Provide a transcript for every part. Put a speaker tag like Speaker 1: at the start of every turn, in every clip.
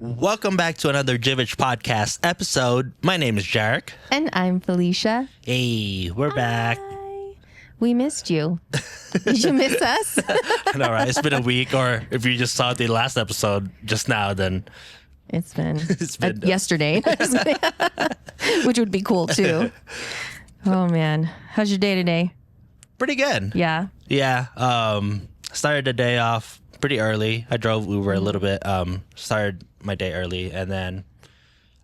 Speaker 1: Welcome back to another JERiCK podcast episode. My name is JERiCK.
Speaker 2: And I'm Felicia.
Speaker 1: Hey, we're back.
Speaker 2: Hi. We missed you. Did you miss us?
Speaker 1: I know, right? It's been a week, or if you just saw the last episode just now, then
Speaker 2: It's been,
Speaker 1: been
Speaker 2: yesterday, which would be cool too. Oh man, how's your day today?
Speaker 1: pretty good.
Speaker 2: Yeah.
Speaker 1: Yeah. Started the day off pretty early. I drove Uber a little bit. Started my day early, and then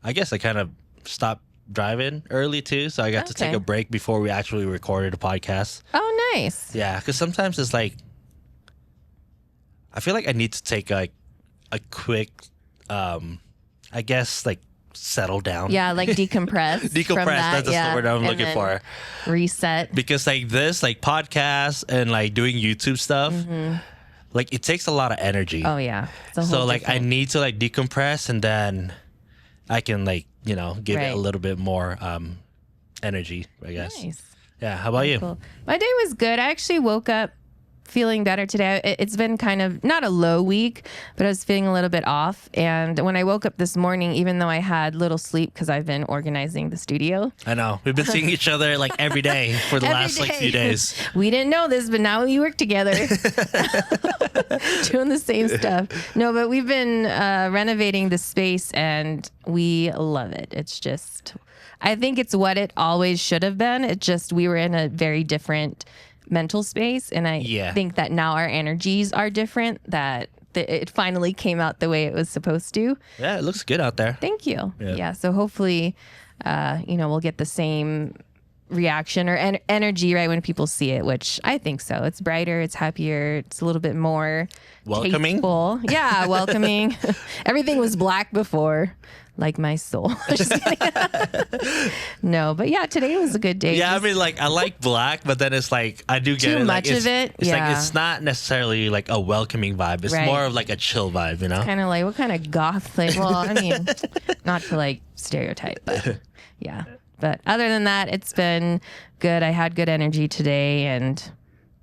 Speaker 1: I guess I kind of stopped driving early too, so I got to take
Speaker 2: Okay.
Speaker 1: a break before we actually recorded the podcast.
Speaker 2: Oh, nice.
Speaker 1: Yeah, because sometimes it's like I feel like I need to take like a quick, I guess like settle down.
Speaker 2: Yeah, like decompress.
Speaker 1: Decompress.
Speaker 2: From that,
Speaker 1: That's the word I'm
Speaker 2: and
Speaker 1: looking
Speaker 2: then
Speaker 1: for.
Speaker 2: Reset.
Speaker 1: Because like this, like podcasts and like doing YouTube stuff, like it takes a lot of energy.
Speaker 2: Oh yeah. It's a
Speaker 1: So
Speaker 2: whole
Speaker 1: like I
Speaker 2: different-
Speaker 1: need to like decompress, and then I can like give it a
Speaker 2: Right.
Speaker 1: little bit more energy, I guess.
Speaker 2: Nice.
Speaker 1: Yeah. How about you?
Speaker 2: Cool. My day was good. I actually woke up feeling better today. It's been kind of not a low week, but I was feeling a little bit off. And when I woke up this morning, even though I had little sleep because I've been organizing the studio,
Speaker 1: I know we've been seeing each other like every day for the
Speaker 2: Every
Speaker 1: last like
Speaker 2: day.
Speaker 1: few days.
Speaker 2: we didn't know this, but now we work together doing the same stuff. No, but we've been renovating the space and we love it. It's just, I think it's what it always should have been. It just, we were in a very different mental space. And I
Speaker 1: Yeah.
Speaker 2: think that now our energies are different, that it finally came out the way it was supposed to.
Speaker 1: Yeah, it looks good out there.
Speaker 2: Thank you.
Speaker 1: Yeah.
Speaker 2: Yeah. So hopefully, we'll get the same reaction or energy right when people see it, which I think so. It's brighter, it's happier, it's a little bit more
Speaker 1: Welcoming?
Speaker 2: tasteful. Yeah, welcoming. Everything was black before, like my soul. Just kidding. No, but yeah, today was a good day.
Speaker 1: Yeah, I
Speaker 2: Just-
Speaker 1: mean, like I like black, but then it's like I do get
Speaker 2: Too
Speaker 1: it.
Speaker 2: much
Speaker 1: like,
Speaker 2: of it?
Speaker 1: It's like
Speaker 2: Yeah.
Speaker 1: it's not necessarily like a welcoming vibe. It's
Speaker 2: Right.
Speaker 1: more of like a chill vibe, you know?
Speaker 2: kind of like, what kind of goth? Like, well, I mean, not to like stereotype, but yeah. But other than that, it's been good. I had good energy today and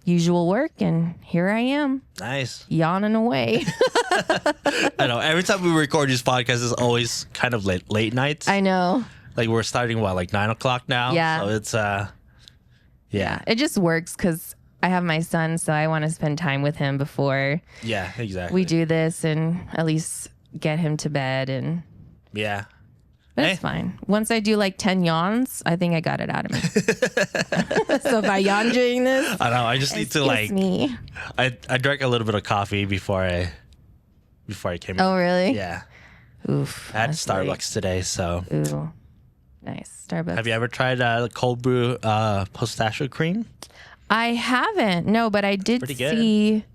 Speaker 2: usual work, and here I am
Speaker 1: Nice.
Speaker 2: yawning away.
Speaker 1: I know. Every time we record these podcasts, it's always kind of late nights.
Speaker 2: I know.
Speaker 1: Like we're starting like 9 o'clock now.
Speaker 2: Yeah.
Speaker 1: So it's
Speaker 2: Yeah, it just works because I have my son, so I want to spend time with him before
Speaker 1: Yeah, exactly.
Speaker 2: we do this, and at least get him to bed. And
Speaker 1: Yeah.
Speaker 2: but
Speaker 1: Hey.
Speaker 2: it's fine. Once I do like 10 yawns, I think I got it out of me. So if I yawn during this,
Speaker 1: I know. I just need to
Speaker 2: excuse
Speaker 1: like
Speaker 2: me.
Speaker 1: I drank a little bit of coffee before I came
Speaker 2: Oh,
Speaker 1: in.
Speaker 2: really?
Speaker 1: Yeah.
Speaker 2: Oof.
Speaker 1: I had
Speaker 2: that's
Speaker 1: Starbucks
Speaker 2: late.
Speaker 1: today, so
Speaker 2: Ooh. Nice. Starbucks.
Speaker 1: have you ever tried cold brew pistachio cream?
Speaker 2: I haven't. No, but I did
Speaker 1: Pretty good.
Speaker 2: see.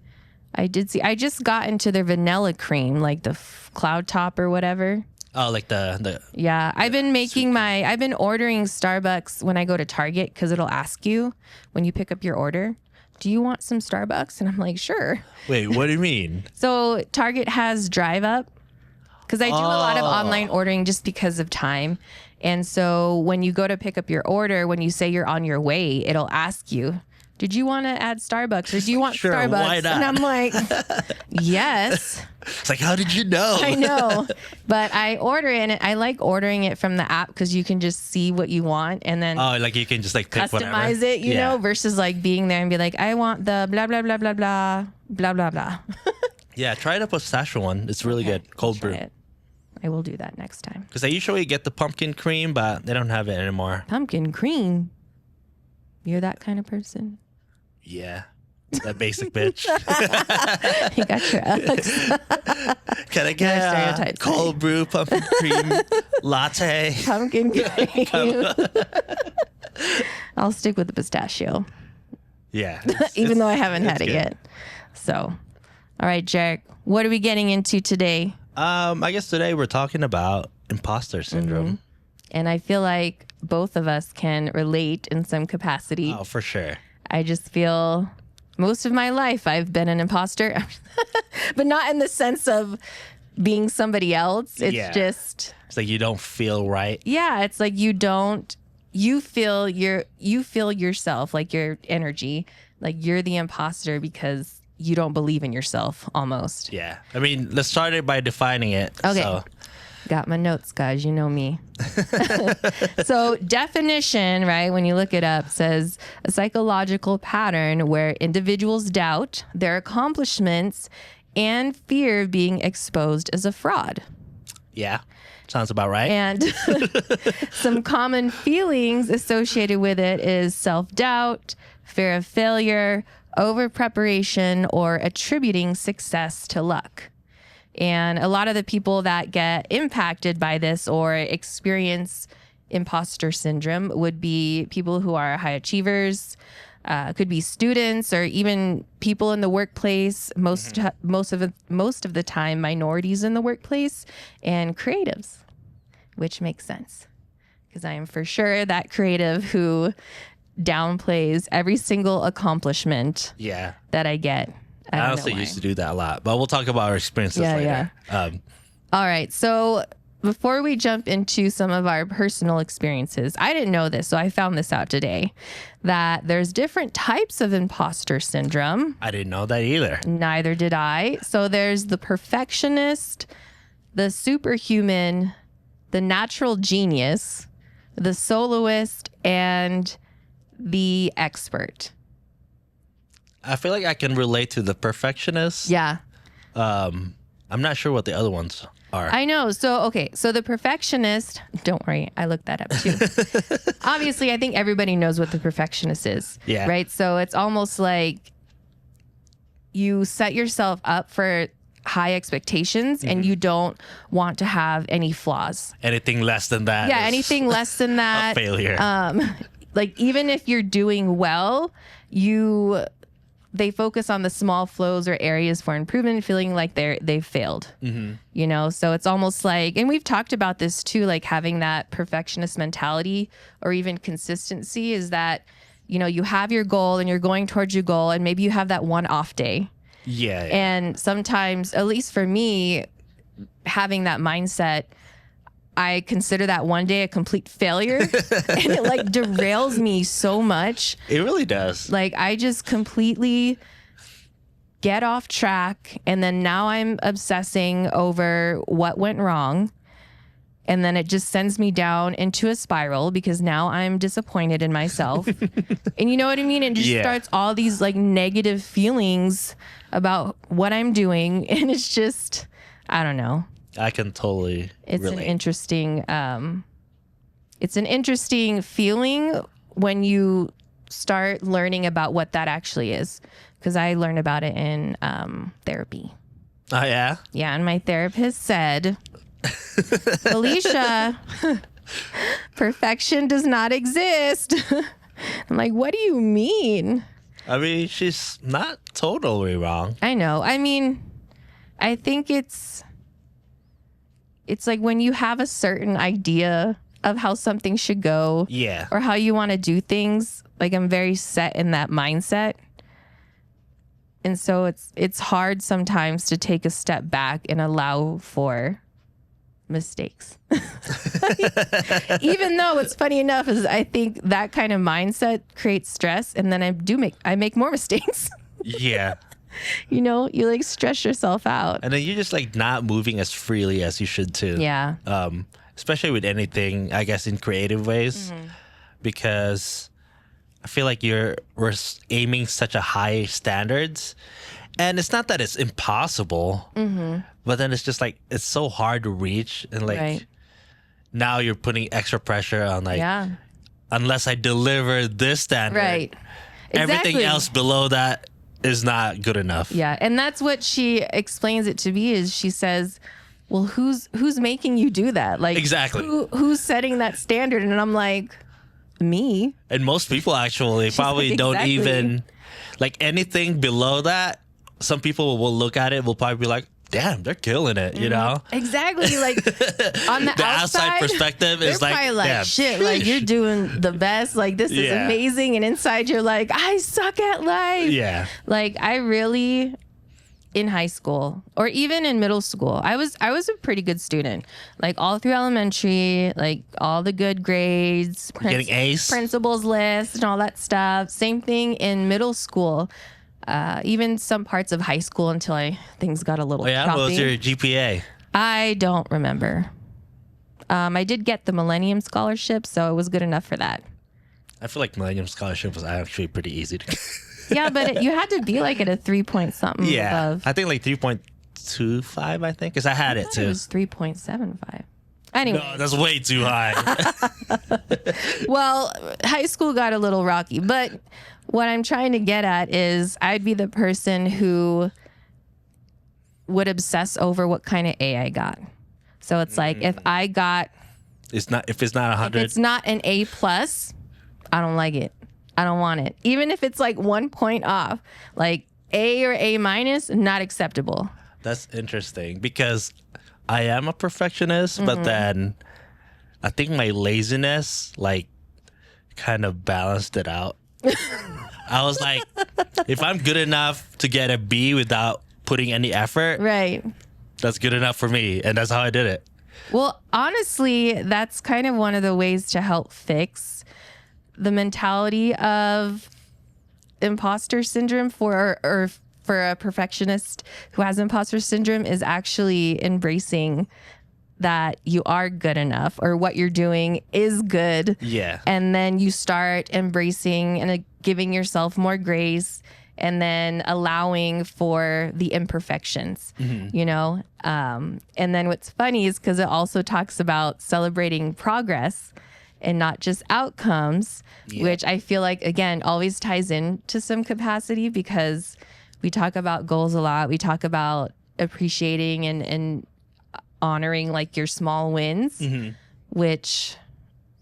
Speaker 2: I just got into their vanilla cream, like the cloud top or whatever.
Speaker 1: Oh, like the
Speaker 2: Yeah, I've been I've been ordering Starbucks when I go to Target because it'll ask you when you pick up your order, do you want some Starbucks? And I'm like, sure.
Speaker 1: Wait, what do you mean?
Speaker 2: So Target has Drive Up because I do a lot of online ordering just because of time. And so when you go to pick up your order, when you say you're on your way, it'll ask you, did you want to add Starbucks or do you want
Speaker 1: Sure,
Speaker 2: Starbucks?
Speaker 1: why not?
Speaker 2: And I'm like, yes.
Speaker 1: It's like, how did you know?
Speaker 2: I know, but I order it, and I like ordering it from the app because you can just see what you want and then
Speaker 1: Oh, like you can just like pick whatever.
Speaker 2: customize it, you
Speaker 1: Yeah.
Speaker 2: know, versus like being there and be like, I want the blah, blah, blah, blah, blah, blah, blah, blah.
Speaker 1: Yeah, try the pistachio one. It's really good. Cold
Speaker 2: Try
Speaker 1: brew.
Speaker 2: it. I will do that next time.
Speaker 1: Because I usually get the pumpkin cream, but they don't have it anymore.
Speaker 2: Pumpkin cream. You're that kind of person.
Speaker 1: Yeah. That basic bitch.
Speaker 2: You got your Alex.
Speaker 1: Can I get a
Speaker 2: stereotypes,
Speaker 1: cold brew pumpkin cream latte?
Speaker 2: Pumpkin cream. I'll stick with the pistachio,
Speaker 1: Yeah.
Speaker 2: even though I haven't had it
Speaker 1: good.
Speaker 2: yet. So, all right, JERiCK, what are we getting into today?
Speaker 1: I guess today we're talking about imposter syndrome.
Speaker 2: And I feel like both of us can relate in some capacity.
Speaker 1: Oh, for sure.
Speaker 2: I just feel most of my life I've been an imposter, but not in the sense of being somebody else. It's
Speaker 1: Yeah.
Speaker 2: just,
Speaker 1: It's like you don't feel right.
Speaker 2: yeah, it's like you feel yourself, like your energy, like you're the imposter because you don't believe in yourself almost.
Speaker 1: Yeah. I mean, let's start it by defining it.
Speaker 2: Okay.
Speaker 1: So.
Speaker 2: Got my notes, guys. You know me. So definition, right, when you look it up, says a psychological pattern where individuals doubt their accomplishments and fear of being exposed as a fraud.
Speaker 1: Yeah. Sounds about right.
Speaker 2: And some common feelings associated with it is self-doubt, fear of failure, over-preparation, or attributing success to luck. And a lot of the people that get impacted by this or experience imposter syndrome would be people who are high achievers, could be students, or even people in the workplace. Most of the time, minorities in the workplace, and creatives, which makes sense because I am for sure that creative who downplays every single accomplishment that I get.
Speaker 1: I also used to do that a lot, but we'll talk about our experiences later.
Speaker 2: All right. So before we jump into some of our personal experiences, I didn't know this, so I found this out today, that there's different types of imposter syndrome.
Speaker 1: I didn't know that either.
Speaker 2: Neither did I. So there's the perfectionist, the superhuman, the natural genius, the soloist, and the expert.
Speaker 1: I feel like I can relate to the perfectionist.
Speaker 2: Yeah.
Speaker 1: I'm not sure what the other ones are.
Speaker 2: I know. So, okay. So the perfectionist, don't worry. I looked that up too. Obviously, I think everybody knows what the perfectionist is.
Speaker 1: Yeah.
Speaker 2: Right. So it's almost like you set yourself up for high expectations and you don't want to have any flaws.
Speaker 1: Anything less than that.
Speaker 2: Yeah. Anything less than that.
Speaker 1: A failure.
Speaker 2: Like even if you're doing well, they focus on the small flows or areas for improvement, feeling like they've failed, you know? So it's almost like, and we've talked about this too, like having that perfectionist mentality or even consistency is that, you know, you have your goal and you're going towards your goal and maybe you have that one off day.
Speaker 1: Yeah.
Speaker 2: And sometimes, at least for me, having that mindset, I consider that one day a complete failure and it like derails me so much.
Speaker 1: It really does.
Speaker 2: Like I just completely get off track and then now I'm obsessing over what went wrong. And then it just sends me down into a spiral because now I'm disappointed in myself. And you know what I mean? It just starts all these like negative feelings about what I'm doing. And it's just, I don't know.
Speaker 1: I can totally relate.
Speaker 2: It's an interesting feeling when you start learning about what that actually is. Because I learned about it in therapy.
Speaker 1: Oh, yeah?
Speaker 2: Yeah, and my therapist said, Alicia, perfection does not exist. I'm like, what do you mean?
Speaker 1: I mean, she's not totally wrong.
Speaker 2: I know. I mean, I think it's like when you have a certain idea of how something should go or how you want to do things, like I'm very set in that mindset. And so it's hard sometimes to take a step back and allow for mistakes. Even though it's funny enough is I think that kind of mindset creates stress and then I make more mistakes.
Speaker 1: Yeah.
Speaker 2: You know, you like stress yourself out.
Speaker 1: And then you're just like not moving as freely as you should too.
Speaker 2: Yeah.
Speaker 1: Especially with anything, I guess, in creative ways, because I feel like we're aiming such a high standards, and it's not that it's impossible, but then it's just like it's so hard to reach, and like now you're putting extra pressure on like, unless I deliver this standard, everything else below that is not good enough.
Speaker 2: Yeah, and that's what she explains it to be. Is she says, "Well, who's making you do that? Like,
Speaker 1: exactly,
Speaker 2: who's setting that standard?" And I'm like, me.
Speaker 1: And most people actually probably don't even like anything below that. Some people will look at it, will probably be like, damn, they're killing it, you know?
Speaker 2: Exactly. Like on the outside
Speaker 1: perspective is like,
Speaker 2: probably like,
Speaker 1: damn.
Speaker 2: shit, like you're doing the best. Like this is amazing. And inside you're like, I suck at life.
Speaker 1: Yeah.
Speaker 2: Like I really, in high school or even in middle school, I was a pretty good student. Like all through elementary, like all the good grades,
Speaker 1: getting A's,
Speaker 2: principal's list and all that stuff. Same thing in middle school. even some parts of high school until things got a little
Speaker 1: Oh, yeah?
Speaker 2: choppy.
Speaker 1: What was your GPA?
Speaker 2: I don't remember. I did get the Millennium Scholarship, so it was good enough for that.
Speaker 1: I feel like Millennium Scholarship was actually pretty easy to get.
Speaker 2: Yeah, but you had to be like at a 3 point something above.
Speaker 1: I think like 3.25, I think, because I had it
Speaker 2: It
Speaker 1: too.
Speaker 2: was 3.75. Anyway,
Speaker 1: No, that's way too high.
Speaker 2: well, high school got a little rocky, but what I'm trying to get at is I'd be the person who would obsess over what kind of A I got. So it's like if I got,
Speaker 1: If it's not 100,
Speaker 2: it's not an A plus, I don't like it. I don't want it. Even if it's like 1 point off, like A or A minus, not acceptable.
Speaker 1: that's interesting because I am a perfectionist, but then I think my laziness like kind of balanced it out. I was like, if I'm good enough to get a B without putting any effort,
Speaker 2: Right.
Speaker 1: that's good enough for me. And that's how I did it.
Speaker 2: Well, honestly, that's kind of one of the ways to help fix the mentality of imposter syndrome for a perfectionist who has imposter syndrome is actually embracing that you are good enough or what you're doing is good.
Speaker 1: Yeah.
Speaker 2: And then you start embracing and giving yourself more grace and then allowing for the imperfections, you know? And then what's funny is because it also talks about celebrating progress and not just outcomes, which I feel like, again, always ties in to some capacity because we talk about goals a lot. We talk about appreciating and honoring like your small wins, which,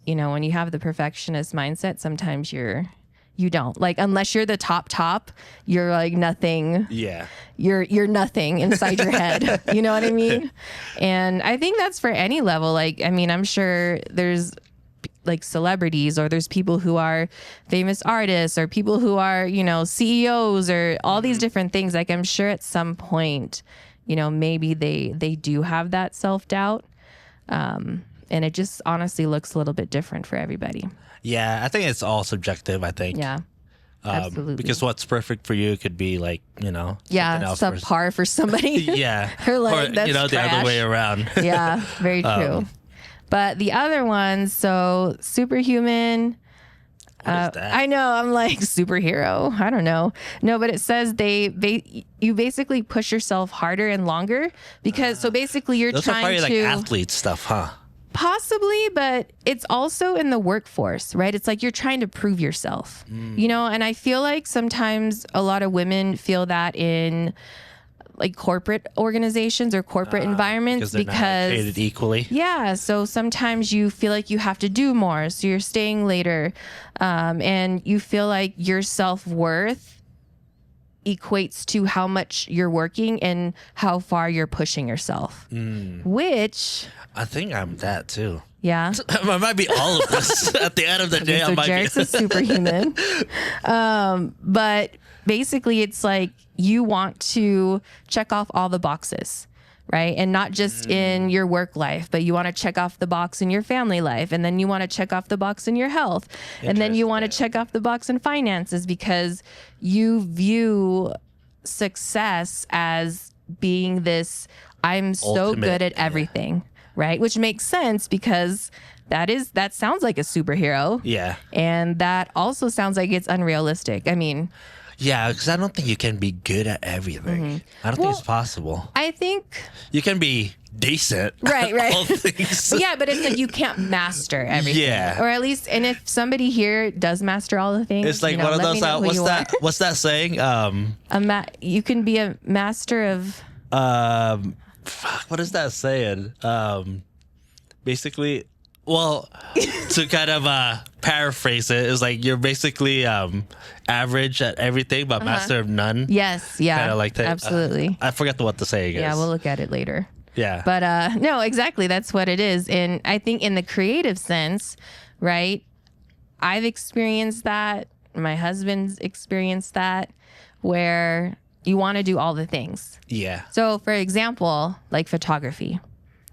Speaker 2: you know, when you have the perfectionist mindset, sometimes you don't like, unless you're the top, you're like nothing.
Speaker 1: Yeah.
Speaker 2: You're nothing inside your head. You know what I mean? And I think that's for any level. Like, I mean, I'm sure there's like celebrities or there's people who are famous artists or people who are, you know, CEOs or all these different things. Like, I'm sure at some point, you know, maybe they do have that self-doubt. And it just honestly looks a little bit different for everybody.
Speaker 1: Yeah. I think it's all subjective, I think.
Speaker 2: Yeah. Absolutely.
Speaker 1: Because what's perfect for you could be like, you know,
Speaker 2: Yeah,
Speaker 1: something else
Speaker 2: subpar for somebody.
Speaker 1: Yeah.
Speaker 2: Or like, that's
Speaker 1: you know, the other
Speaker 2: trash.
Speaker 1: way around.
Speaker 2: Yeah, very true. But the other ones, so superhuman.
Speaker 1: What is that?
Speaker 2: I know, I'm like superhero. I don't know. No, but it says you basically push yourself harder and longer because so basically you're
Speaker 1: Those are
Speaker 2: trying
Speaker 1: probably like
Speaker 2: to
Speaker 1: athlete stuff, huh?
Speaker 2: possibly, but it's also in the workforce, right? It's like you're trying to prove yourself, you know? And I feel like sometimes a lot of women feel that in like corporate organizations or corporate environments
Speaker 1: They're not treated equally.
Speaker 2: yeah, so sometimes you feel like you have to do more, so you're staying later, and you feel like your self-worth equates to how much you're working and how far you're pushing yourself, which,
Speaker 1: I think I'm that too.
Speaker 2: yeah.
Speaker 1: I might be all of this at the end of the day.
Speaker 2: So
Speaker 1: I might
Speaker 2: JERiCK's
Speaker 1: be.
Speaker 2: a superhuman. But basically it's like you want to check off all the boxes, right? And not just in your work life, but you want to check off the box in your family life. And then you want to check off the box in your health. And then you want to check off the box in finances because you view success as being this, I'm so
Speaker 1: Ultimate,
Speaker 2: good at everything, right? Which makes sense because that sounds like a superhero.
Speaker 1: Yeah.
Speaker 2: And that also sounds like it's unrealistic. I mean,
Speaker 1: Yeah, because I don't think you can be good at everything. I don't think it's possible.
Speaker 2: I think,
Speaker 1: You can be decent.
Speaker 2: Right,
Speaker 1: at
Speaker 2: right.
Speaker 1: all things.
Speaker 2: yeah, but it's like you can't master everything.
Speaker 1: Yeah.
Speaker 2: Or at least, and if somebody here does master all the things,
Speaker 1: It's like
Speaker 2: you know,
Speaker 1: one of
Speaker 2: let
Speaker 1: those.
Speaker 2: me know who
Speaker 1: What's
Speaker 2: you
Speaker 1: that? What's that saying?
Speaker 2: you can be a master of,
Speaker 1: Fuck, what is that saying? Basically, well, to kind of paraphrase it, is like you're basically average at everything, but master of none.
Speaker 2: yes, yeah,
Speaker 1: Kind of like that.
Speaker 2: absolutely.
Speaker 1: I forget what the saying is.
Speaker 2: Yeah, we'll look at it later.
Speaker 1: Yeah.
Speaker 2: But no, exactly. That's what it is. And I think in the creative sense, right, I've experienced that. My husband's experienced that where you want to do all the things.
Speaker 1: Yeah.
Speaker 2: So for example, like photography,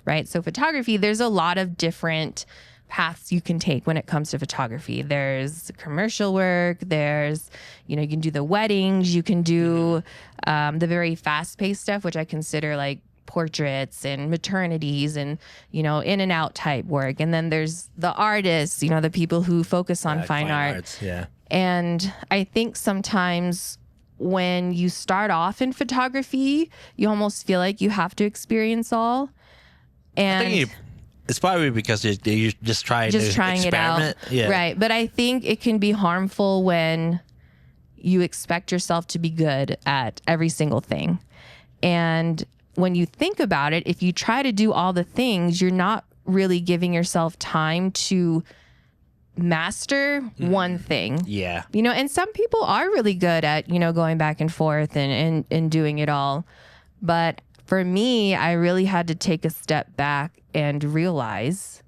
Speaker 2: right? So photography, there's a lot of different paths you can take when it comes to photography. There's commercial work. There's, you can do the weddings. You can do the very fast-paced stuff, which I consider like portraits and maternities and, in and out type work. And then there's the artists, the people who focus on fine art.
Speaker 1: Yeah.
Speaker 2: And I think sometimes when you start off in photography, you almost feel like you have to experience all. And
Speaker 1: I think it's probably because you're just trying
Speaker 2: it out.
Speaker 1: Yeah.
Speaker 2: Right. But I think it can be harmful when you expect yourself to be good at every single thing. And when you think about it, if you try to do all the things, you're not really giving yourself time to master one thing.
Speaker 1: Yeah.
Speaker 2: And some people are really good at, going back and forth and doing it all. But for me, I really had to take a step back and realize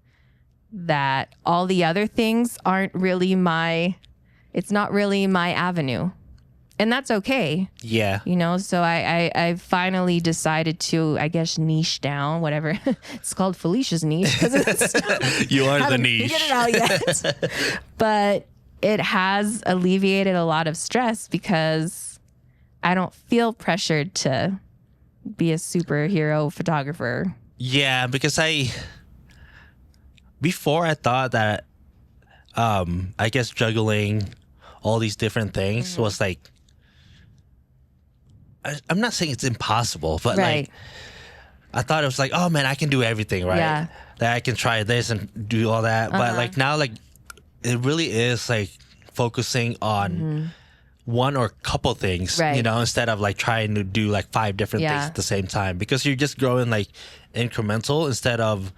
Speaker 2: that all the other things it's not really my avenue. And that's okay.
Speaker 1: Yeah.
Speaker 2: So I finally decided to, I guess, niche down, whatever. It's called Felicia's niche.
Speaker 1: You are the niche.
Speaker 2: Figured it out yet. But it has alleviated a lot of stress because I don't feel pressured to be a superhero photographer.
Speaker 1: Yeah, because before I thought that, I guess juggling all these different things was like, I'm not saying it's impossible, but like, I thought it was like, oh man, I can do everything, right? Yeah. That I can try this and do all that. But like now, like it really is like focusing on one or couple things, instead of like trying to do like 5 different things at the same time, because you're just growing like incremental instead of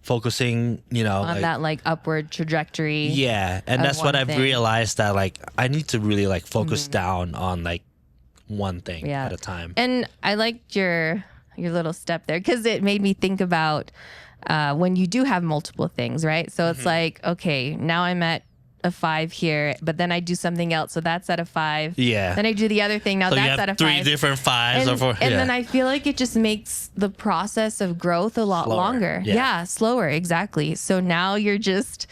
Speaker 1: focusing, on
Speaker 2: like, that like upward trajectory.
Speaker 1: Yeah. And that's what I've realized, that like I need to really like focus down on like one thing at a time.
Speaker 2: And I liked your little step there because it made me think about when you do have multiple things, right? So it's like, okay, now I'm at a 5 here, but then I do something else, so that's at a 5.
Speaker 1: Yeah.
Speaker 2: Then I do the other thing, now
Speaker 1: so
Speaker 2: that's at a 5.
Speaker 1: 3 different 5s
Speaker 2: and,
Speaker 1: or 4.
Speaker 2: And then I feel like it just makes the process of growth a lot longer. Yeah, slower, exactly. So now you're just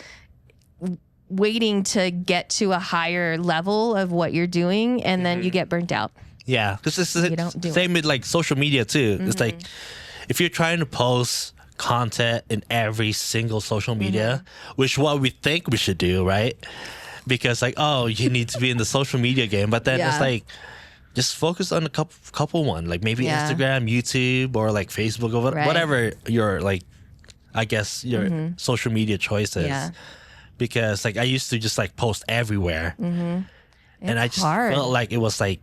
Speaker 2: waiting to get to a higher level of what you're doing, and then you get burnt out.
Speaker 1: Yeah, because it's the same with like social media too. It's like if you're trying to post content in every single social media, which what we think we should do, right? Because like, oh, you need to be in the social media game, but then it's like, just focus on a couple one, like maybe Instagram, YouTube, or like Facebook, or whatever your like, I guess your social media choice is. Yeah. Because like I used to just like post everywhere, and I just felt like it was like,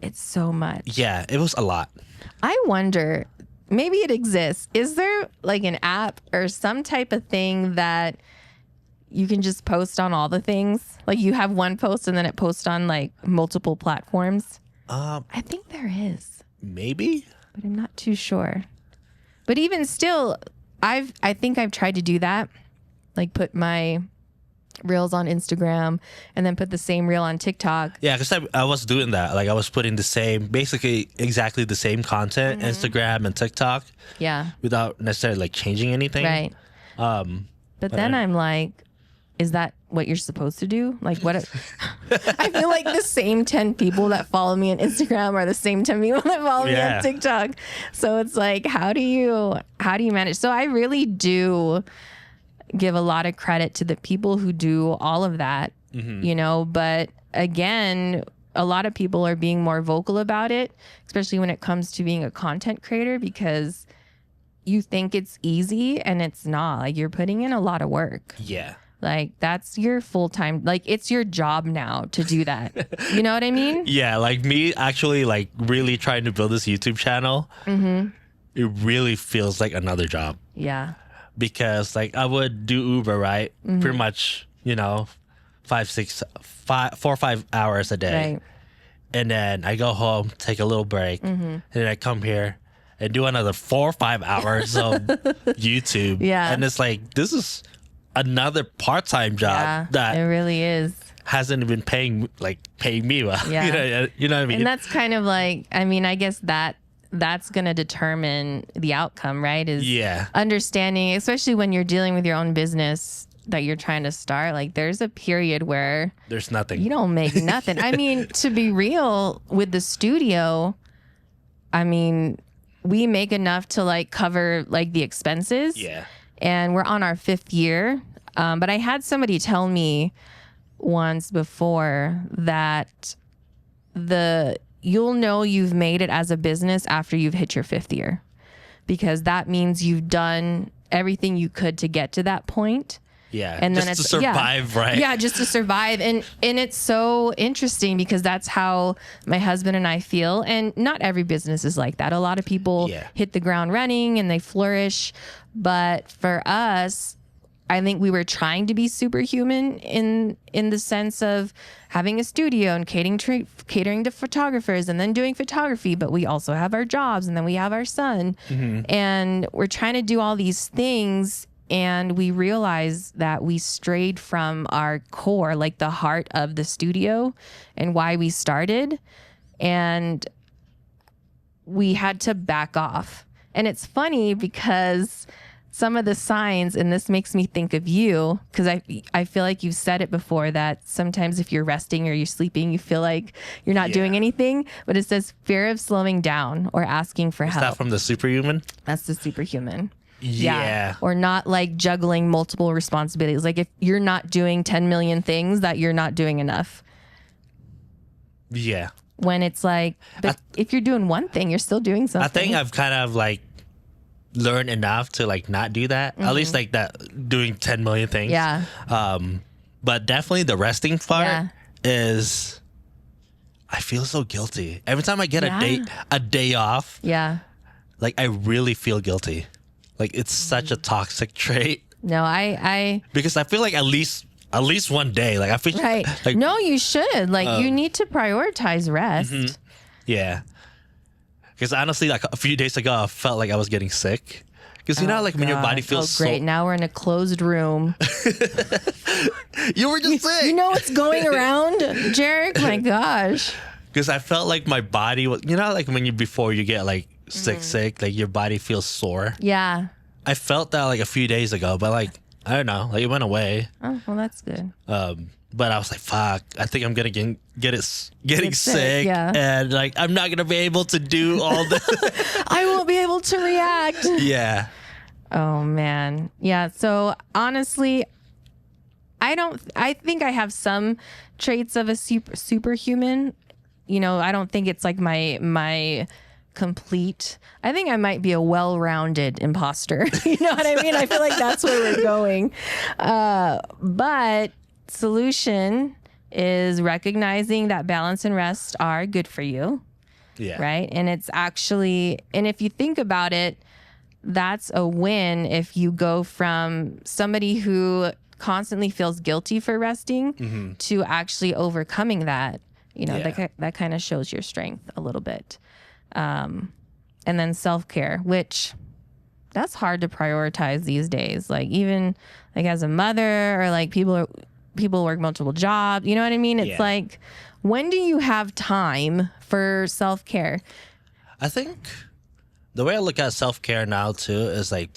Speaker 2: it's so much.
Speaker 1: Yeah, it was a lot.
Speaker 2: I wonder, maybe it exists. Is there like an app or some type of thing that you can just post on all the things? Like you have one post and then it posts on like multiple platforms? I think there is.
Speaker 1: Maybe.
Speaker 2: But I'm not too sure. But even still, I think I've tried to do that. Like put my reels on Instagram and then put the same reel on TikTok.
Speaker 1: Yeah, because I was doing that. Like I was putting basically exactly the same content, Instagram and TikTok.
Speaker 2: Yeah.
Speaker 1: Without necessarily like changing anything.
Speaker 2: Right. But then I'm like, is that what you're supposed to do? Like what? I feel like the same 10 people that follow me on Instagram are the same 10 people that follow me on TikTok. So it's like, how do you manage? So I really do give a lot of credit to the people who do all of that, but again, a lot of people are being more vocal about it, especially when it comes to being a content creator, because you think it's easy and it's not. Like you're putting in a lot of work.
Speaker 1: Yeah.
Speaker 2: Like that's your full-time, like it's your job now to do that. You know what I mean?
Speaker 1: Yeah. Like me actually like really trying to build this YouTube channel, it really feels like another job.
Speaker 2: Yeah.
Speaker 1: Because like I would do Uber, right? Pretty much, 4 or 5 hours a day.
Speaker 2: Right.
Speaker 1: And then I go home, take a little break, and then I come here and do another 4 or 5 hours of YouTube.
Speaker 2: Yeah.
Speaker 1: And it's like, this is another part-time job that
Speaker 2: it really is.
Speaker 1: Hasn't been paying me well.
Speaker 2: Yeah.
Speaker 1: You know what I mean?
Speaker 2: And that's kind of like, I mean, I guess that's going to determine the outcome, right? Is understanding, especially when you're dealing with your own business, that you're trying to start, like there's a period where
Speaker 1: There's nothing.
Speaker 2: you don't make nothing. I mean, to be real with the studio, I mean, we make enough to like cover like the expenses.
Speaker 1: Yeah.
Speaker 2: And we're on our 5th year. But I had somebody tell me once before that you'll know you've made it as a business after you've hit your 5th year, because that means you've done everything you could to get to that point.
Speaker 1: Yeah.
Speaker 2: And then
Speaker 1: just
Speaker 2: it's
Speaker 1: to survive, right?
Speaker 2: Yeah, just to survive. And it's so interesting because that's how my husband and I feel. And not every business is like that. A lot of people hit the ground running and they flourish. But for us, I think we were trying to be superhuman in the sense of having a studio and catering to photographers and then doing photography, but we also have our jobs and then we have our son. And we're trying to do all these things, and we realized that we strayed from our core, like the heart of the studio and why we started, and we had to back off. And it's funny because some of the signs, and this makes me think of you, because I feel like you've said it before, that sometimes if you're resting or you're sleeping, you feel like you're not doing anything. But it says fear of slowing down or asking for help.
Speaker 1: Is that from the Superhuman?
Speaker 2: That's the Superhuman.
Speaker 1: Yeah.
Speaker 2: Or not like juggling multiple responsibilities. Like if you're not doing 10 million things, that you're not doing enough.
Speaker 1: Yeah.
Speaker 2: When it's like, but if you're doing one thing, you're still doing something.
Speaker 1: I think I've kind of like learned enough to like not do that. At least like that, doing 10 million things.
Speaker 2: Yeah.
Speaker 1: But definitely the resting part is, I feel so guilty every time I get a day off.
Speaker 2: Yeah.
Speaker 1: Like I really feel guilty. Like it's such a toxic trait.
Speaker 2: No, I
Speaker 1: because I feel like at least one day, like I feel like
Speaker 2: no, you should. Like you need to prioritize rest.
Speaker 1: Yeah. Because honestly, like a few days ago, I felt like I was getting sick. Because you know, like when your body feels
Speaker 2: great. Now we're in a closed room.
Speaker 1: You were just sick.
Speaker 2: You know what's going around, JERiCK? My gosh.
Speaker 1: Because I felt like my body was, you know, like when before you get like sick, like your body feels sore.
Speaker 2: Yeah.
Speaker 1: I felt that like a few days ago, but like, I don't know, like it went away.
Speaker 2: Oh, well, that's good.
Speaker 1: But I was like, fuck, I think I'm gonna getting sick.
Speaker 2: Yeah.
Speaker 1: And like, I'm not gonna be able to do all the.
Speaker 2: I won't be able to react.
Speaker 1: Yeah.
Speaker 2: Oh, man. Yeah. So honestly, I think I have some traits of a superhuman. You know, I don't think it's like my complete. I think I might be a well-rounded imposter. You know what I mean? I feel like that's where we're going. But solution is recognizing that balance and rest are good for you.
Speaker 1: Yeah.
Speaker 2: Right. And it's actually, and if you think about it, that's a win if you go from somebody who constantly feels guilty for resting to actually overcoming that. You know, that kind of shows your strength a little bit. And then self-care, which that's hard to prioritize these days. Like even like as a mother, or like people work multiple jobs. You know what I mean? It's like, when do you have time for self-care?
Speaker 1: I think the way I look at self-care now too is like,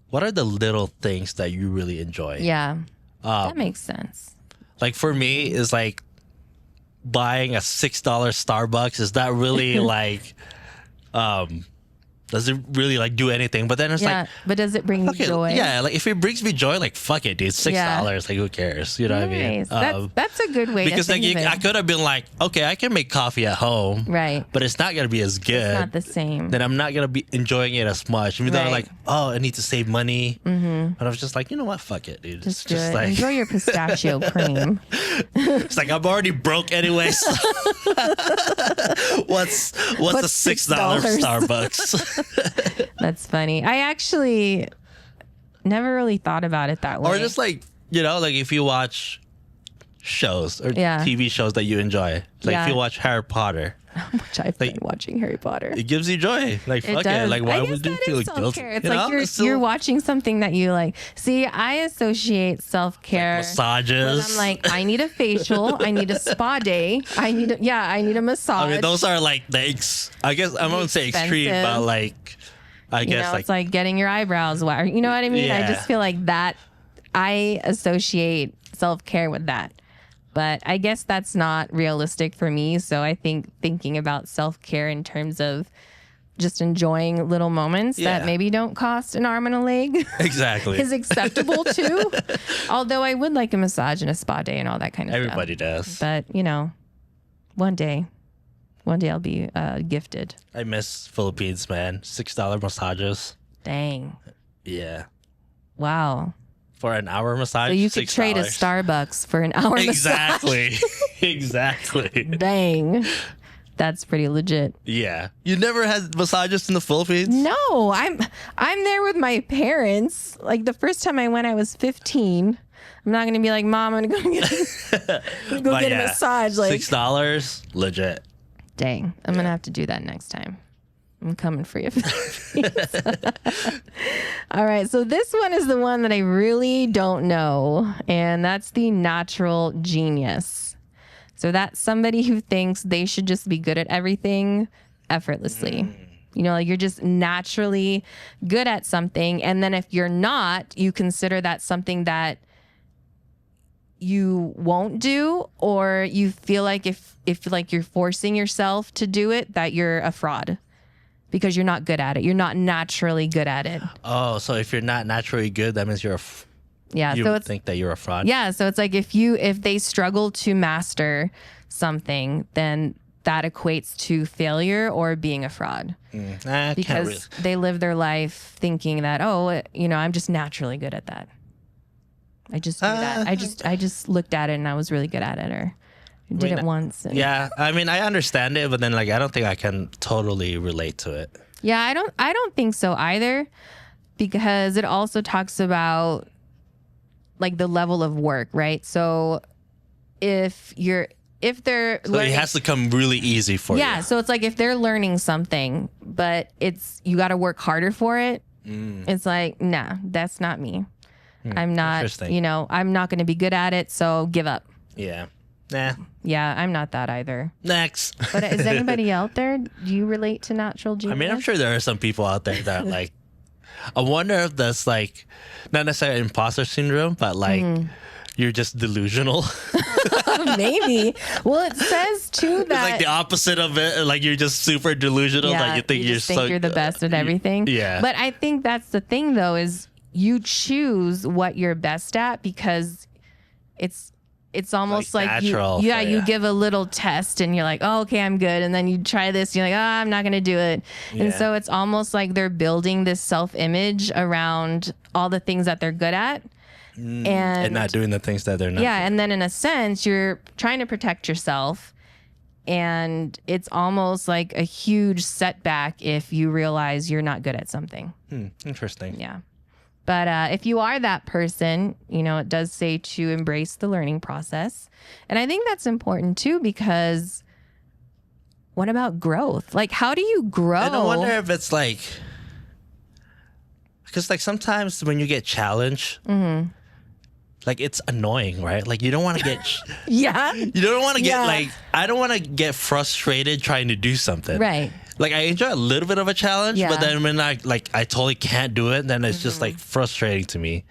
Speaker 1: what are the little things that you really enjoy?
Speaker 2: Yeah, that makes sense.
Speaker 1: Like for me, is like buying a $6 Starbucks. Is that really like, does it really like do anything? But then it's like,
Speaker 2: but does it bring you joy?
Speaker 1: Yeah, like if it brings me joy, like fuck it, dude. $6, like who cares? You know what I mean?
Speaker 2: That's a good way
Speaker 1: because
Speaker 2: to think
Speaker 1: like
Speaker 2: of it.
Speaker 1: I could have been like, okay, I can make coffee at home,
Speaker 2: right?
Speaker 1: But it's not gonna be as good.
Speaker 2: It's not the same.
Speaker 1: Then I'm not gonna be enjoying it as much. Even though I'm like, oh, I need to save money. But I was just like, you know what? Fuck it, dude.
Speaker 2: Just
Speaker 1: it's just like
Speaker 2: enjoy your pistachio cream.
Speaker 1: It's like I'm already broke anyways. What's a $6 Starbucks?
Speaker 2: That's funny. I actually never really thought about it that way.
Speaker 1: Or just like, you know, like if you watch shows or TV shows that you enjoy. Like if you watch Harry Potter.
Speaker 2: Which I've been watching Harry Potter.
Speaker 1: It gives you joy. Like fuck it. Like why would you feel guilty?
Speaker 2: It's like you're watching something that you like. See, I associate self-care.
Speaker 1: Like massages.
Speaker 2: I'm like, I need a facial. I need a spa day. I need a massage.
Speaker 1: I mean, those are like I guess I won't say extreme, but like I guess
Speaker 2: it's like getting your eyebrows wet. You know what I mean? I just feel like that I associate self-care with that. But I guess that's not realistic for me. So I think thinking about self-care in terms of just enjoying little moments that maybe don't cost an arm and a leg
Speaker 1: Exactly.
Speaker 2: is acceptable too. Although I would like a massage and a spa day and all that kind of
Speaker 1: Everybody
Speaker 2: stuff.
Speaker 1: does.
Speaker 2: But, you know, one day I'll be gifted.
Speaker 1: I miss Philippines, man. $6 massages.
Speaker 2: Dang.
Speaker 1: Yeah.
Speaker 2: Wow.
Speaker 1: For an hour massage.
Speaker 2: So you could
Speaker 1: $6.
Speaker 2: trade a Starbucks for an hour
Speaker 1: Exactly. Exactly.
Speaker 2: Dang. That's pretty legit.
Speaker 1: Yeah. You never had massages in the Philippines?
Speaker 2: No, I'm there with my parents. Like the first time I went, I was 15. I'm not gonna be like, Mom, I'm gonna go get, a massage. Like
Speaker 1: $6, legit.
Speaker 2: Dang, I'm gonna have to do that next time. I'm coming for you. All right, so this one is the one that I really don't know, and that's the natural genius. So that's somebody who thinks they should just be good at everything effortlessly. You know, like you're just naturally good at something, and then if you're not, you consider that something that you won't do, or you feel like if like you're forcing yourself to do it, that you're a fraud because you're not good at it. You're not naturally good at it.
Speaker 1: Oh, so if you're not naturally good, that means
Speaker 2: Yeah,
Speaker 1: you
Speaker 2: so it's
Speaker 1: think that you're a fraud?
Speaker 2: yeah, so it's like if they struggle to master something, then that equates to failure or being a fraud. Because they live their life thinking that, oh, you know, I'm just naturally good at that. I just do that. I just looked at it and I was really good at it, or did it once. And
Speaker 1: yeah, I mean, I understand it, but then like I don't think I can totally relate to it.
Speaker 2: yeah, I don't think so either, because it also talks about like the level of work, right? So if they're
Speaker 1: So
Speaker 2: learning,
Speaker 1: it has to come really easy for you.
Speaker 2: yeah, so it's like if they're learning something, but you got to work harder for it. It's like, nah, that's not me. I'm not, you know, I'm not going to be good at it, so give up.
Speaker 1: Yeah. Nah.
Speaker 2: Yeah, I'm not that either.
Speaker 1: Next.
Speaker 2: But is anybody out there? Do you relate to natural genius?
Speaker 1: I mean, I'm sure there are some people out there that like, I wonder if that's like, not necessarily imposter syndrome, but like, you're just delusional.
Speaker 2: Maybe. Well, it says too that
Speaker 1: It's like the opposite of it. Like you're just super delusional.
Speaker 2: yeah,
Speaker 1: Like you think
Speaker 2: just think you're the best at everything.
Speaker 1: Yeah.
Speaker 2: But I think that's the thing, though, is you choose what you're best at because it's almost like
Speaker 1: natural.
Speaker 2: you give a little test and you're like, oh, okay, I'm good. And then you try this, and you're like, oh, I'm not going to do it.
Speaker 1: Yeah.
Speaker 2: And so it's almost like they're building this self-image around all the things that they're good at. And
Speaker 1: not doing the things that they're not.
Speaker 2: yeah, and then in a sense, you're trying to protect yourself. And it's almost like a huge setback if you realize you're not good at something.
Speaker 1: Interesting.
Speaker 2: Yeah. But if you are that person, you know, it does say to embrace the learning process. And I think that's important too, because what about growth? Like, how do you grow?
Speaker 1: And I wonder if it's like, because like sometimes when you get challenged, like it's annoying, right? Like you don't want to get,
Speaker 2: yeah.
Speaker 1: you don't want to get
Speaker 2: Yeah.
Speaker 1: like, I don't want to get frustrated trying to do something.
Speaker 2: Right.
Speaker 1: Like I enjoy a little bit of a challenge,
Speaker 2: Yeah.
Speaker 1: but then when I totally can't do it, then it's just like frustrating to me.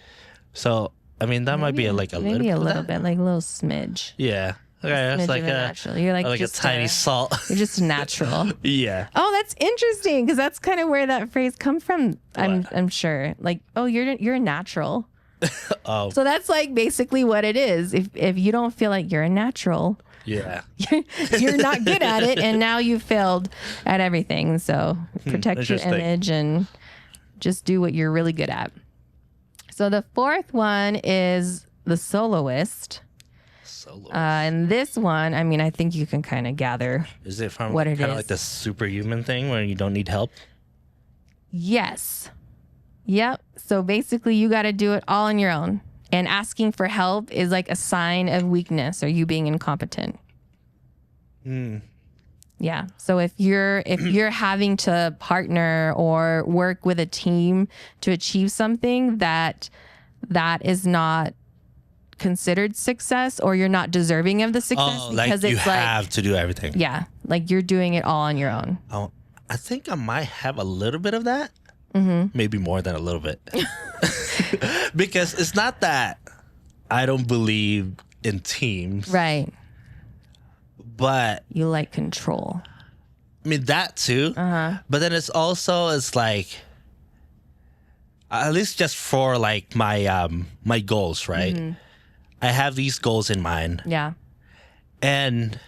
Speaker 1: So I mean that might be a little
Speaker 2: maybe
Speaker 1: bit
Speaker 2: a
Speaker 1: of
Speaker 2: little
Speaker 1: that.
Speaker 2: bit, like a little smidge.
Speaker 1: Yeah. Okay,
Speaker 2: Smidge
Speaker 1: it's like
Speaker 2: of it naturally. You're like
Speaker 1: a
Speaker 2: just
Speaker 1: tiny salt.
Speaker 2: You're just natural.
Speaker 1: Yeah.
Speaker 2: Oh, that's interesting, because that's kind of where that phrase comes from. I'm sure. Like, oh, you're a natural.
Speaker 1: Oh.
Speaker 2: So that's like basically what it is. If you don't feel like you're a natural,
Speaker 1: Yeah.
Speaker 2: you're not good at it, and now you've failed at everything. So protect your
Speaker 1: Interesting.
Speaker 2: image and just do what you're really good at. So the fourth one is the soloist. And this one, I mean, I think you can kind of gather.
Speaker 1: Is it from
Speaker 2: what it
Speaker 1: kind of
Speaker 2: is.
Speaker 1: like the superhuman thing where you don't need help?
Speaker 2: Yes. Yep. So basically, you got to do it all on your own. And asking for help is like a sign of weakness or you being incompetent. Yeah. So if you're having to partner or work with a team to achieve something that is not considered success, or you're not deserving of the success,
Speaker 1: Oh, like you have to do everything.
Speaker 2: yeah, like you're doing it all on your own.
Speaker 1: Oh, I think I might have a little bit of that. Maybe more than a little bit. Because it's not that I don't believe in teams,
Speaker 2: Right.
Speaker 1: but
Speaker 2: You like control.
Speaker 1: I mean that too. But then it's like at least just for like my goals, right? I have these goals in mind,
Speaker 2: Yeah.
Speaker 1: and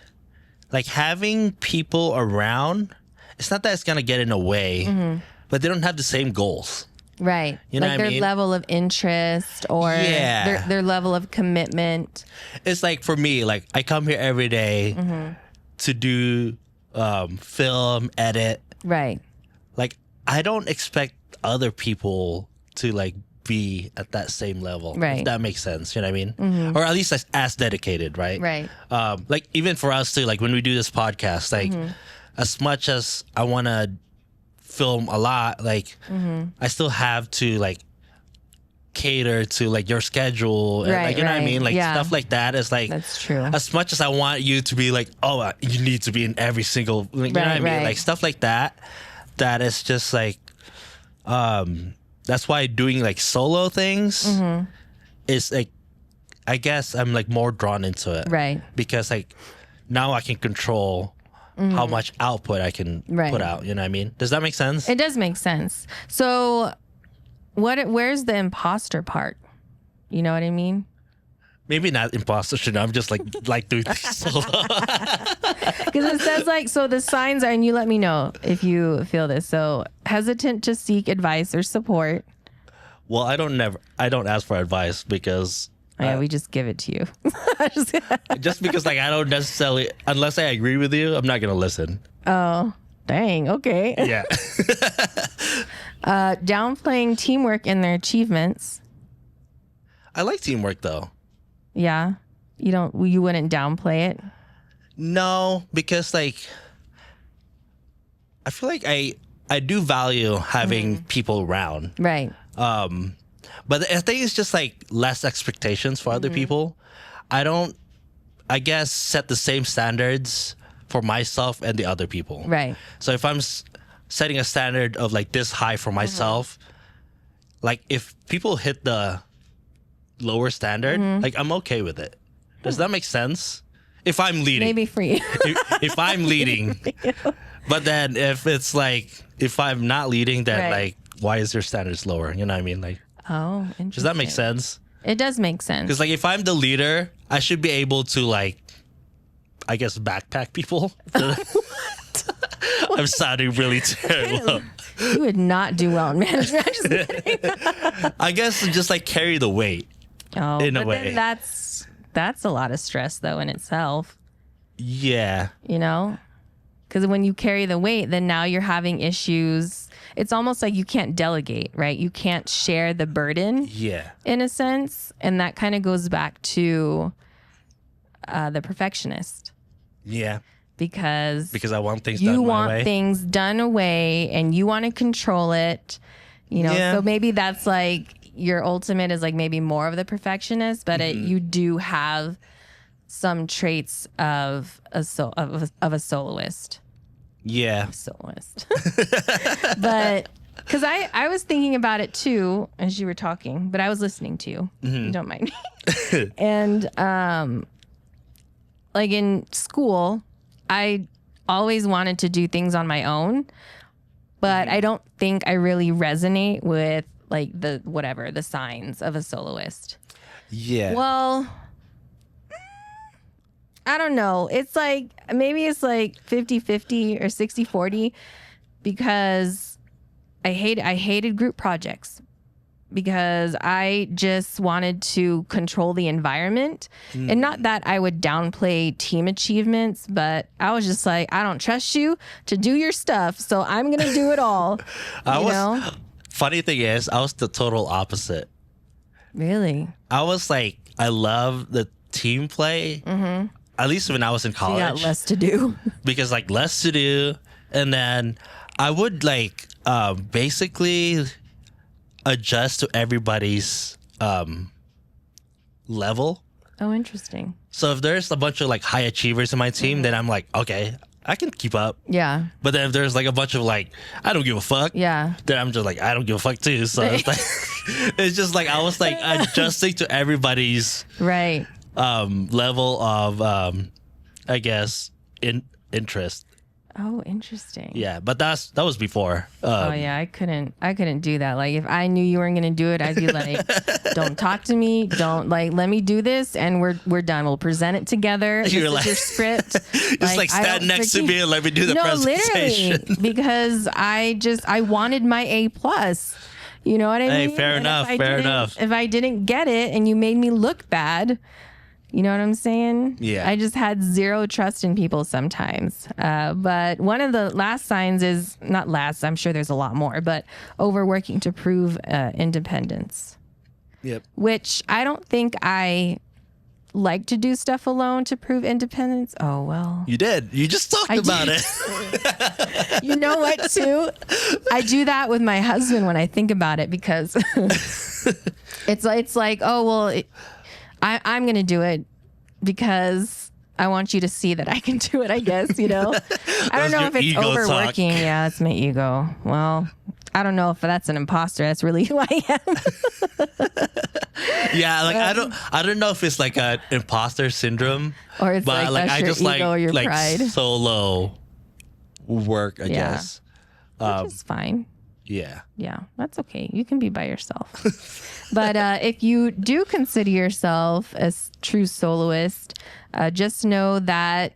Speaker 1: like having people around, it's not that it's gonna get in the way, but they don't have the same goals.
Speaker 2: Right.
Speaker 1: You know
Speaker 2: like
Speaker 1: what I
Speaker 2: their
Speaker 1: mean?
Speaker 2: level of interest or
Speaker 1: Yeah.
Speaker 2: their level of commitment.
Speaker 1: It's like for me, like I come here every day to do film, edit.
Speaker 2: Right.
Speaker 1: Like I don't expect other people to like be at that same level.
Speaker 2: Right.
Speaker 1: If that makes sense. You know what I mean? Or at least as dedicated, right?
Speaker 2: Right.
Speaker 1: Like even for us too, like when we do this podcast, like as much as I want to film a lot, like I still have to like cater to like your schedule and
Speaker 2: Right,
Speaker 1: like, you know what I
Speaker 2: right.
Speaker 1: mean? Like
Speaker 2: Yeah.
Speaker 1: stuff like that is like,
Speaker 2: That's true.
Speaker 1: as much as I want you to be like, oh, you need to be in every single, like, you know what I
Speaker 2: Right,
Speaker 1: mean?
Speaker 2: right.
Speaker 1: Like stuff like that, that is just like, that's why doing like solo things is like, I guess I'm like more drawn into it.
Speaker 2: Right.
Speaker 1: Because like now I can control how much output I can
Speaker 2: Right.
Speaker 1: put out. You know what I mean? Does that make sense?
Speaker 2: It does make sense. So where's the imposter part? You know what I mean?
Speaker 1: Maybe not imposter syndrome. I'm just like doing things solo.
Speaker 2: Because it says like, so the signs are, and you let me know if you feel this. So hesitant to seek advice or support.
Speaker 1: Well, I don't ask for advice because
Speaker 2: Oh, yeah, we just give it to you.
Speaker 1: just because like I don't necessarily, unless I agree with you, I'm not gonna listen.
Speaker 2: Oh, dang. Okay.
Speaker 1: Yeah.
Speaker 2: Downplaying teamwork and their achievements.
Speaker 1: I like teamwork though.
Speaker 2: Yeah. You wouldn't downplay it.
Speaker 1: No, because like I feel like I do value having people around.
Speaker 2: Right.
Speaker 1: But I think it's just like less expectations for other people. I don't, I guess, set the same standards for myself and the other people.
Speaker 2: Right.
Speaker 1: So if I'm setting a standard of like this high for myself, like if people hit the lower standard, like I'm okay with it. Does that make sense? If I'm leading.
Speaker 2: Maybe for you.
Speaker 1: if I'm leading. But then if it's like, if I'm not leading, then
Speaker 2: Right.
Speaker 1: like, why is your standards lower? You know what I mean? Like,
Speaker 2: Oh, interesting.
Speaker 1: does that make sense?
Speaker 2: It does make sense.
Speaker 1: Because like if I'm the leader, I should be able to like, I guess backpack people. I'm sounding really terrible.
Speaker 2: You would not do well in management. I'm just kidding.
Speaker 1: I guess just like carry the weight.
Speaker 2: Oh,
Speaker 1: In a
Speaker 2: but
Speaker 1: way.
Speaker 2: then that's a lot of stress though in itself.
Speaker 1: Yeah.
Speaker 2: You know, because when you carry the weight, then now you're having issues. It's almost like you can't delegate, right? You can't share the burden
Speaker 1: Yeah.
Speaker 2: in a sense, and that kind of goes back to the perfectionist
Speaker 1: Yeah.
Speaker 2: because
Speaker 1: Because I want things done
Speaker 2: you
Speaker 1: my
Speaker 2: want
Speaker 1: way.
Speaker 2: things done away and you want to control it, you know.
Speaker 1: Yeah.
Speaker 2: So maybe that's like your ultimate is like maybe more of the perfectionist, but you do have some traits of a soloist.
Speaker 1: Yeah.
Speaker 2: But because I was thinking about it too as you were talking, but I was listening to you. You don't mind me. And like in school, I always wanted to do things on my own, but I don't think I really resonate with like the signs of a soloist.
Speaker 1: Yeah.
Speaker 2: Well, I don't know. It's like, maybe it's like 50-50 or 60-40 because I hated group projects because I just wanted to control the environment. And not that I would downplay team achievements, but I was just like, I don't trust you to do your stuff, so I'm going to do it all.
Speaker 1: Funny thing is, I was the total opposite.
Speaker 2: Really?
Speaker 1: I was like, I love the team play. At least when I was in
Speaker 2: You
Speaker 1: college.
Speaker 2: got less to do.
Speaker 1: Because like less to do, and then I would like basically adjust to everybody's level.
Speaker 2: Oh, interesting.
Speaker 1: So if there's a bunch of like high achievers in my team, then I'm like, okay, I can keep up.
Speaker 2: Yeah.
Speaker 1: But then if there's like a bunch of like, I don't give a fuck.
Speaker 2: Yeah.
Speaker 1: Then I'm just like, I don't give a fuck too. So it's like, it's just like I was like adjusting to everybody's
Speaker 2: Right.
Speaker 1: level of I guess interest.
Speaker 2: Oh, interesting.
Speaker 1: Yeah, but that was before.
Speaker 2: Oh yeah, I couldn't do that. Like if I knew you weren't gonna do it, I'd be like, don't talk to me. Don't like let me do this, and we're done. We'll present it together. This is your script.
Speaker 1: It's like stand next to me and let me do the presentation.
Speaker 2: Literally, because I wanted my A plus. You know what I mean?
Speaker 1: Hey, fair enough.
Speaker 2: If I didn't get it and you made me look bad, you know what I'm saying?
Speaker 1: Yeah.
Speaker 2: I just had zero trust in people sometimes. But one of the last signs is, not last, I'm sure there's a lot more, but overworking to prove independence.
Speaker 1: Yep.
Speaker 2: Which I don't think I like to do stuff alone to prove independence. Oh, well.
Speaker 1: You did. You just talked about it.
Speaker 2: You know what, too? I do that with my husband when I think about it because it's like, oh, well, I'm going to do it because I want you to see that I can do it, I guess, you know? I don't know if it's overworking. Talk. Yeah, that's my ego. Well, I don't know if that's an imposter. That's really who I am.
Speaker 1: Yeah, like I don't know if it's like an imposter syndrome
Speaker 2: or it's
Speaker 1: but
Speaker 2: like
Speaker 1: I just
Speaker 2: ego or your pride.
Speaker 1: Solo work, I guess.
Speaker 2: Which is fine.
Speaker 1: Yeah.
Speaker 2: Yeah, that's okay. You can be by yourself. But if you do consider yourself a true soloist, just know that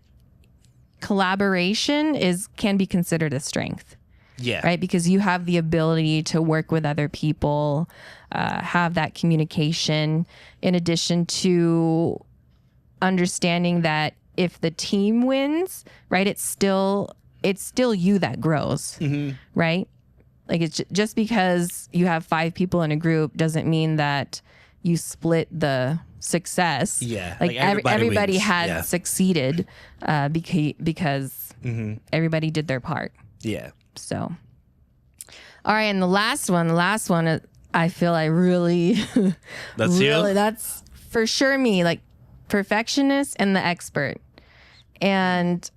Speaker 2: collaboration can be considered a strength.
Speaker 1: Yeah.
Speaker 2: Right? Because you have the ability to work with other people, have that communication, in addition to understanding that if the team wins, right, it's still you that grows, right? Like it's just because you have 5 people in a group doesn't mean that you split the success.
Speaker 1: Yeah.
Speaker 2: Like everybody had succeeded because everybody did their part.
Speaker 1: Yeah.
Speaker 2: So, all right. And the last one, I feel I really,
Speaker 1: that's
Speaker 2: really,
Speaker 1: you?
Speaker 2: that's for sure me, like perfectionist and the expert. And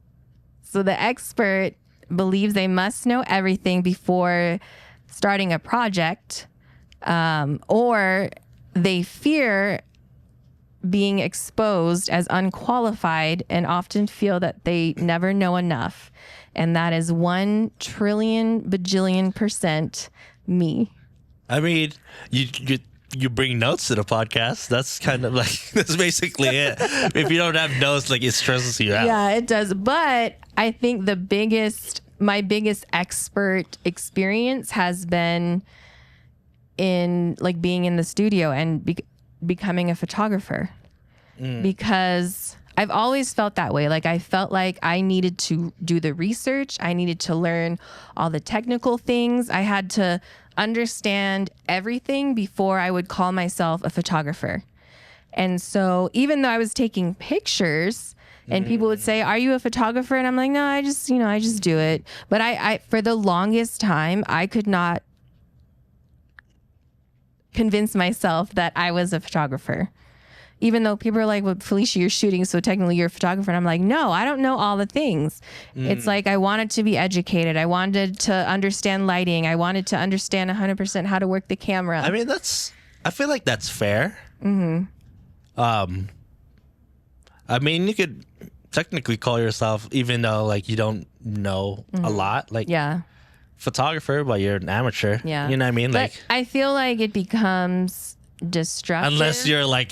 Speaker 2: so the expert believes they must know everything before starting a project, or they fear being exposed as unqualified and often feel that they never know enough. And that is 1 trillion bajillion % me.
Speaker 1: I mean, you bring notes to the podcast. That's kind of like, that's basically it. If you don't have notes, like it stresses you out.
Speaker 2: Yeah, it does. But I think my biggest expert experience has been in like being in the studio and becoming a photographer, because I've always felt that way. Like I felt like I needed to do the research. I needed to learn all the technical things. I had to understand everything before I would call myself a photographer. And so even though I was taking pictures and people would say, "Are you a photographer?" And I'm like, "No, I just do it." But I for the longest time, I could not convince myself that I was a photographer. Even though people are like, "Well, Felicia, you're shooting, so technically you're a photographer." And I'm like, no, I don't know all the things. It's like I wanted to be educated. I wanted to understand lighting. I wanted to understand 100% how to work the camera.
Speaker 1: I mean, I feel like that's fair. I mean, you could technically call yourself, even though like you don't know a lot, like photographer, but you're an amateur.
Speaker 2: Yeah.
Speaker 1: You know what I mean?
Speaker 2: But
Speaker 1: like
Speaker 2: I feel like it becomes destructive.
Speaker 1: Unless you're like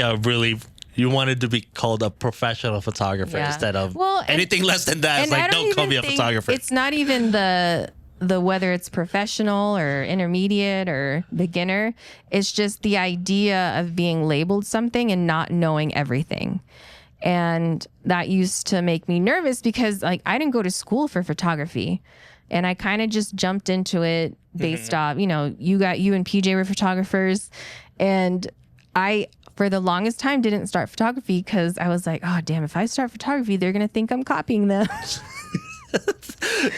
Speaker 1: you wanted to be called a professional photographer instead of anything less than that. It's like, don't call me a photographer.
Speaker 2: It's not even the whether it's professional or intermediate or beginner. It's just the idea of being labeled something and not knowing everything. And that used to make me nervous because like I didn't go to school for photography. And I kind of just jumped into it based off, you and PJ were photographers. And I, for the longest time, didn't start photography because I was like, oh, damn, if I start photography, they're going to think I'm copying them.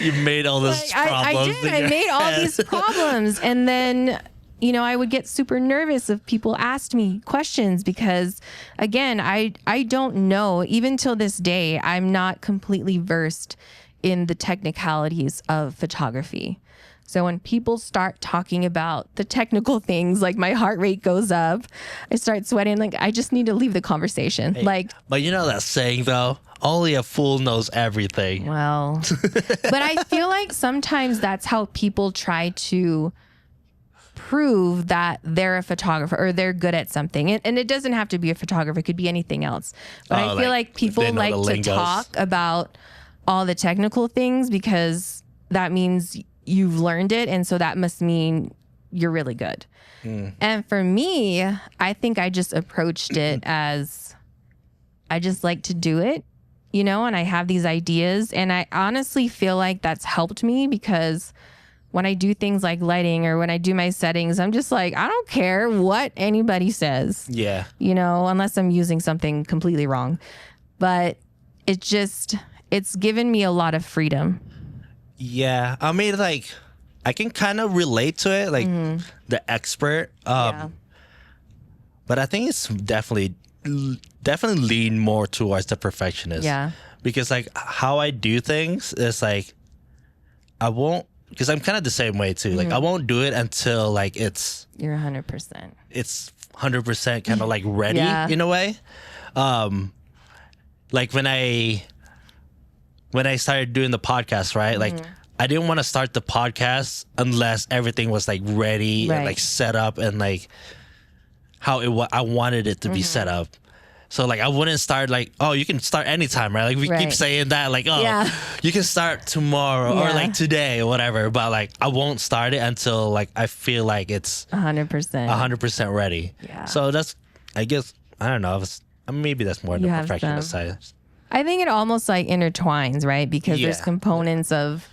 Speaker 1: You made all this problems.
Speaker 2: I made all these problems. And then, I would get super nervous if people asked me questions because, again, I don't know. Even till this day, I'm not completely versed in the technicalities of photography. So when people start talking about the technical things, like my heart rate goes up, I start sweating, like I just need to leave the conversation.
Speaker 1: Hey,
Speaker 2: like,
Speaker 1: but you know that saying though, only a fool knows everything.
Speaker 2: well, but I feel like sometimes that's how people try to prove that they're a photographer or they're good at something. And it doesn't have to be a photographer. It could be anything else. But I feel like people like to talk about all the technical things because that means you've learned it. And so that must mean you're really good. And for me, I think I just approached it as I just like to do it, you know, and I have these ideas. And I honestly feel like that's helped me because when I do things like lighting or when I do my settings, I'm just like, I don't care what anybody says.
Speaker 1: Yeah.
Speaker 2: You know, unless I'm using something completely wrong. But it's given me a lot of freedom.
Speaker 1: Yeah. I mean, like, I can kind of relate to it, like the expert. But I think it's definitely lean more towards the perfectionist.
Speaker 2: Yeah.
Speaker 1: Because like how I do things is like, I won't, because I'm kind of the same way too. Like I won't do it until like
Speaker 2: You're 100%.
Speaker 1: it's 100% kind of like ready in a way. Like when I started doing the podcast, right? Like I didn't want to start the podcast unless everything was like ready and like set up and like how I wanted it to be set up. So like I wouldn't start like, oh, you can start anytime, right? Like we keep saying that, like, oh, you can start tomorrow or like today or whatever. But like I won't start it until like I feel like it's 100% ready. Yeah. So that's, I guess, I don't know. Maybe that's more the perfectionist side.
Speaker 2: I think it almost like intertwines, right? Because there's components of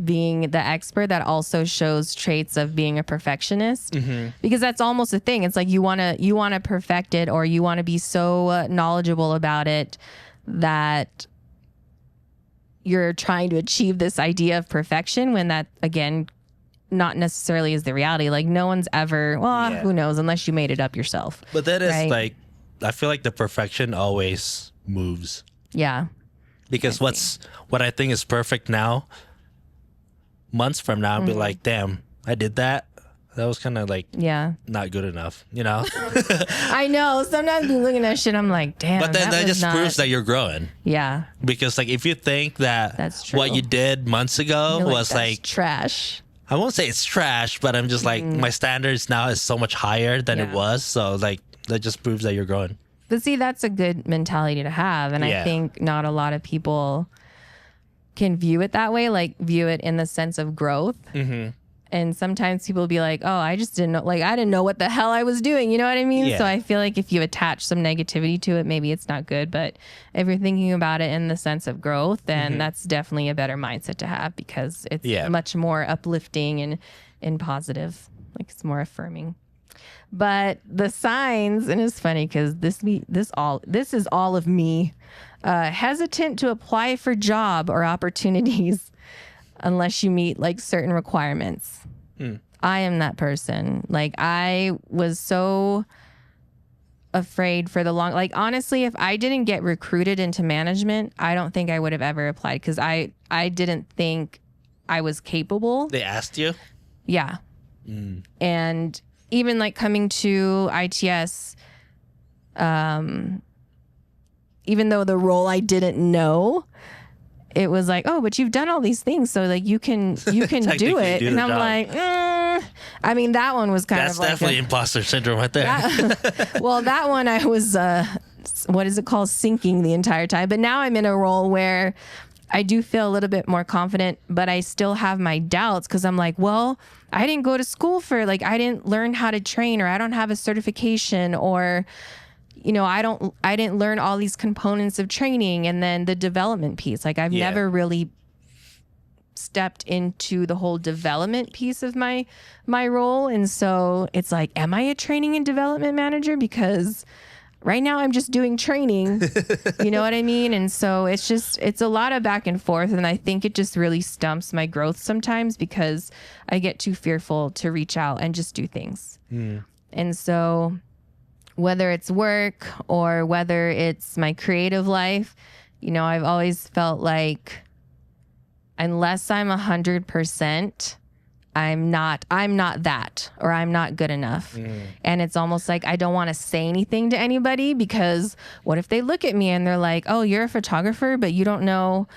Speaker 2: being the expert that also shows traits of being a perfectionist, because that's almost a thing. It's like you want to perfect it, or you want to be so knowledgeable about it that you're trying to achieve this idea of perfection, when that, again, not necessarily is the reality. Like no one's ever, who knows, unless you made it up yourself.
Speaker 1: But that is like, I feel like the perfection always moves. Yeah. Because what I think is perfect now, months from now, I'll be like, damn, I did that. That was kind of like not good enough, you know?
Speaker 2: I know. Sometimes I'm looking at shit, I'm like, damn.
Speaker 1: But then that just proves that you're growing.
Speaker 2: Yeah.
Speaker 1: Because like if you think that what you did months ago was like
Speaker 2: trash.
Speaker 1: I won't say it's trash, but I'm just like, my standards now is so much higher than it was. So like that just proves that you're growing.
Speaker 2: But see, that's a good mentality to have. And I think not a lot of people can view it that way, like view it in the sense of growth. And sometimes people will be like, oh, I just didn't know, like, I didn't know what the hell I was doing. You know what I mean? Yeah. So I feel like if you attach some negativity to it, maybe it's not good. But if you're thinking about it in the sense of growth, then that's definitely a better mindset to have, because it's much more uplifting and positive. Like it's more affirming. But the signs, and it's funny because this is all of me, hesitant to apply for job or opportunities unless you meet like certain requirements. I am that person. Like I was so afraid for the long, like honestly, if I didn't get recruited into management, I don't think I would have ever applied, because I didn't think I was capable.
Speaker 1: They asked you?
Speaker 2: Yeah. And even like coming to ITS, even though the role I didn't know, it was like, oh, but you've done all these things, so like you can do it. And I'm like, I mean, that one was kind of like
Speaker 1: definitely imposter syndrome right there.
Speaker 2: Well, that one I was, what is it called, sinking the entire time. But now I'm in a role where I do feel a little bit more confident, but I still have my doubts, because I'm like, well, I didn't go to school for, like, I didn't learn how to train, or I don't have a certification, or, you know, I didn't learn all these components of training, and then the development piece. Like I've never really stepped into the whole development piece of my role. And so it's like, am I a training and development manager? Because right now I'm just doing training, you know what I mean? And so it's a lot of back and forth. And I think it just really stumps my growth sometimes, because I get too fearful to reach out and just do things. And so whether it's work or whether it's my creative life, you know, I've always felt like unless I'm 100%, I'm not that, or I'm not good enough. And it's almost like I don't want to say anything to anybody, because what if they look at me and they're like, oh, you're a photographer, but you don't know,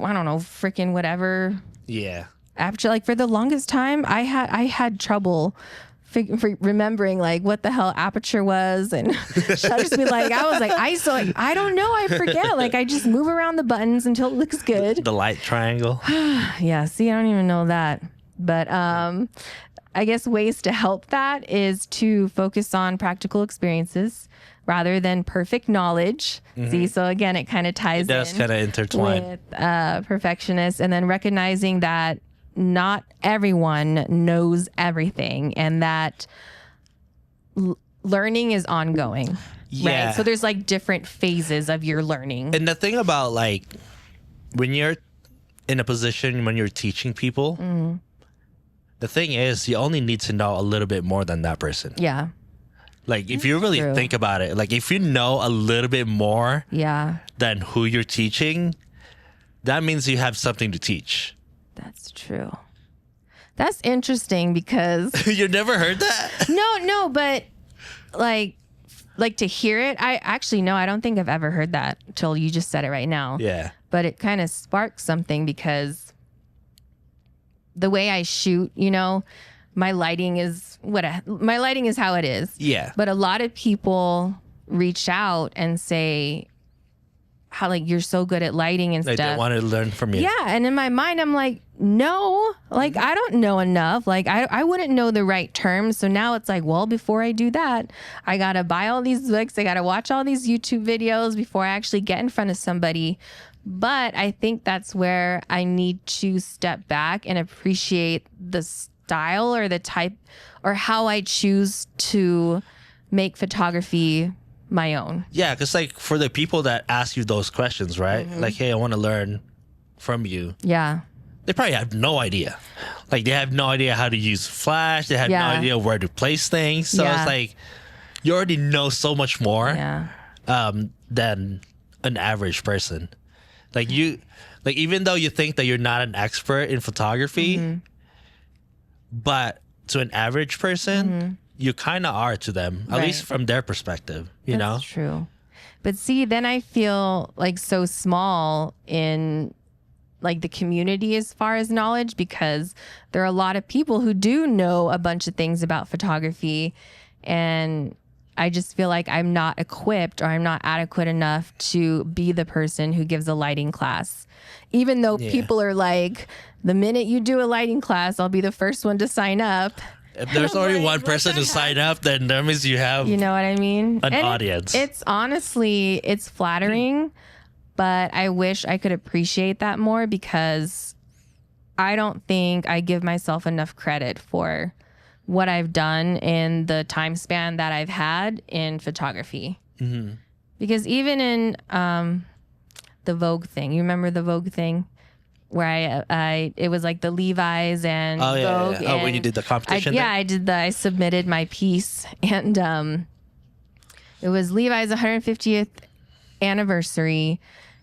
Speaker 2: I don't know, freaking whatever.
Speaker 1: Yeah.
Speaker 2: After, like, for the longest time, I had trouble for remembering like what the hell aperture was, and I'll just be like, I was like ISO, like, I don't know, I forget. Like, I just move around the buttons until it looks good.
Speaker 1: The light triangle.
Speaker 2: Yeah, see, I don't even know that. But I guess ways to help that is to focus on practical experiences rather than perfect knowledge. See, so again, it kind of ties
Speaker 1: That's
Speaker 2: in
Speaker 1: kind of intertwined
Speaker 2: with perfectionists, and then recognizing that not everyone knows everything, and that learning is ongoing.
Speaker 1: Yeah.
Speaker 2: Right? So there's like different phases of your learning.
Speaker 1: And the thing about, like, when you're in a position when you're teaching people, the thing is, you only need to know a little bit more than that person.
Speaker 2: Yeah.
Speaker 1: Like, if you really
Speaker 2: True.
Speaker 1: think about it, like, if you know a little bit more
Speaker 2: Yeah.
Speaker 1: than who you're teaching, that means you have something to teach.
Speaker 2: That's true. That's interesting, because
Speaker 1: You never heard that?
Speaker 2: no, but like to hear it, I actually, no, I don't think I've ever heard that till you just said it right now.
Speaker 1: Yeah.
Speaker 2: But it kind of sparks something, because the way I shoot, you know, my lighting is how it is.
Speaker 1: Yeah.
Speaker 2: But a lot of people reach out and say how, like, you're so good at lighting and
Speaker 1: Like,
Speaker 2: stuff.
Speaker 1: they want to learn from you.
Speaker 2: Yeah, and in my mind, I'm like, no, like, I don't know enough. Like, I wouldn't know the right terms. So now it's like, well, before I do that, I got to buy all these books. I got to watch all these YouTube videos before I actually get in front of somebody. But I think that's where I need to step back and appreciate the style or the type or how I choose to make photography my own.
Speaker 1: Yeah, because, like, for the people that ask you those questions, right? Like, hey, I want to learn from you.
Speaker 2: Yeah.
Speaker 1: They probably have no idea. Like, they have no idea how to use flash. They have no
Speaker 2: Yeah.
Speaker 1: idea where to place things. So
Speaker 2: Yeah.
Speaker 1: it's like, you already know so much more
Speaker 2: Yeah.
Speaker 1: than an average person. Like, even though you think that you're not an expert in photography, but to an average person, you kind of are to them, at
Speaker 2: Right.
Speaker 1: least from their perspective, you know?
Speaker 2: That's true. But see, then I feel like so small in like the community as far as knowledge, because there are a lot of people who do know a bunch of things about photography, and I just feel like I'm not equipped or I'm not adequate enough to be the person who gives a lighting class. Even though people are like, the minute you do a lighting class, I'll be the first one to sign up.
Speaker 1: If there's already
Speaker 2: Like,
Speaker 1: one
Speaker 2: what
Speaker 1: person
Speaker 2: the
Speaker 1: to
Speaker 2: heck?
Speaker 1: sign up, then that means you have
Speaker 2: You know what I mean?
Speaker 1: an
Speaker 2: And
Speaker 1: audience.
Speaker 2: It's honestly, it's flattering, but I wish I could appreciate that more, because I don't think I give myself enough credit for what I've done in the time span that I've had in photography. Because even in the Vogue thing, you remember the Vogue thing? Where it was like the Levi's and
Speaker 1: Oh, yeah,
Speaker 2: Vogue.
Speaker 1: yeah. Oh, when you did the competition thing?
Speaker 2: I submitted my piece, and it was Levi's 150th anniversary,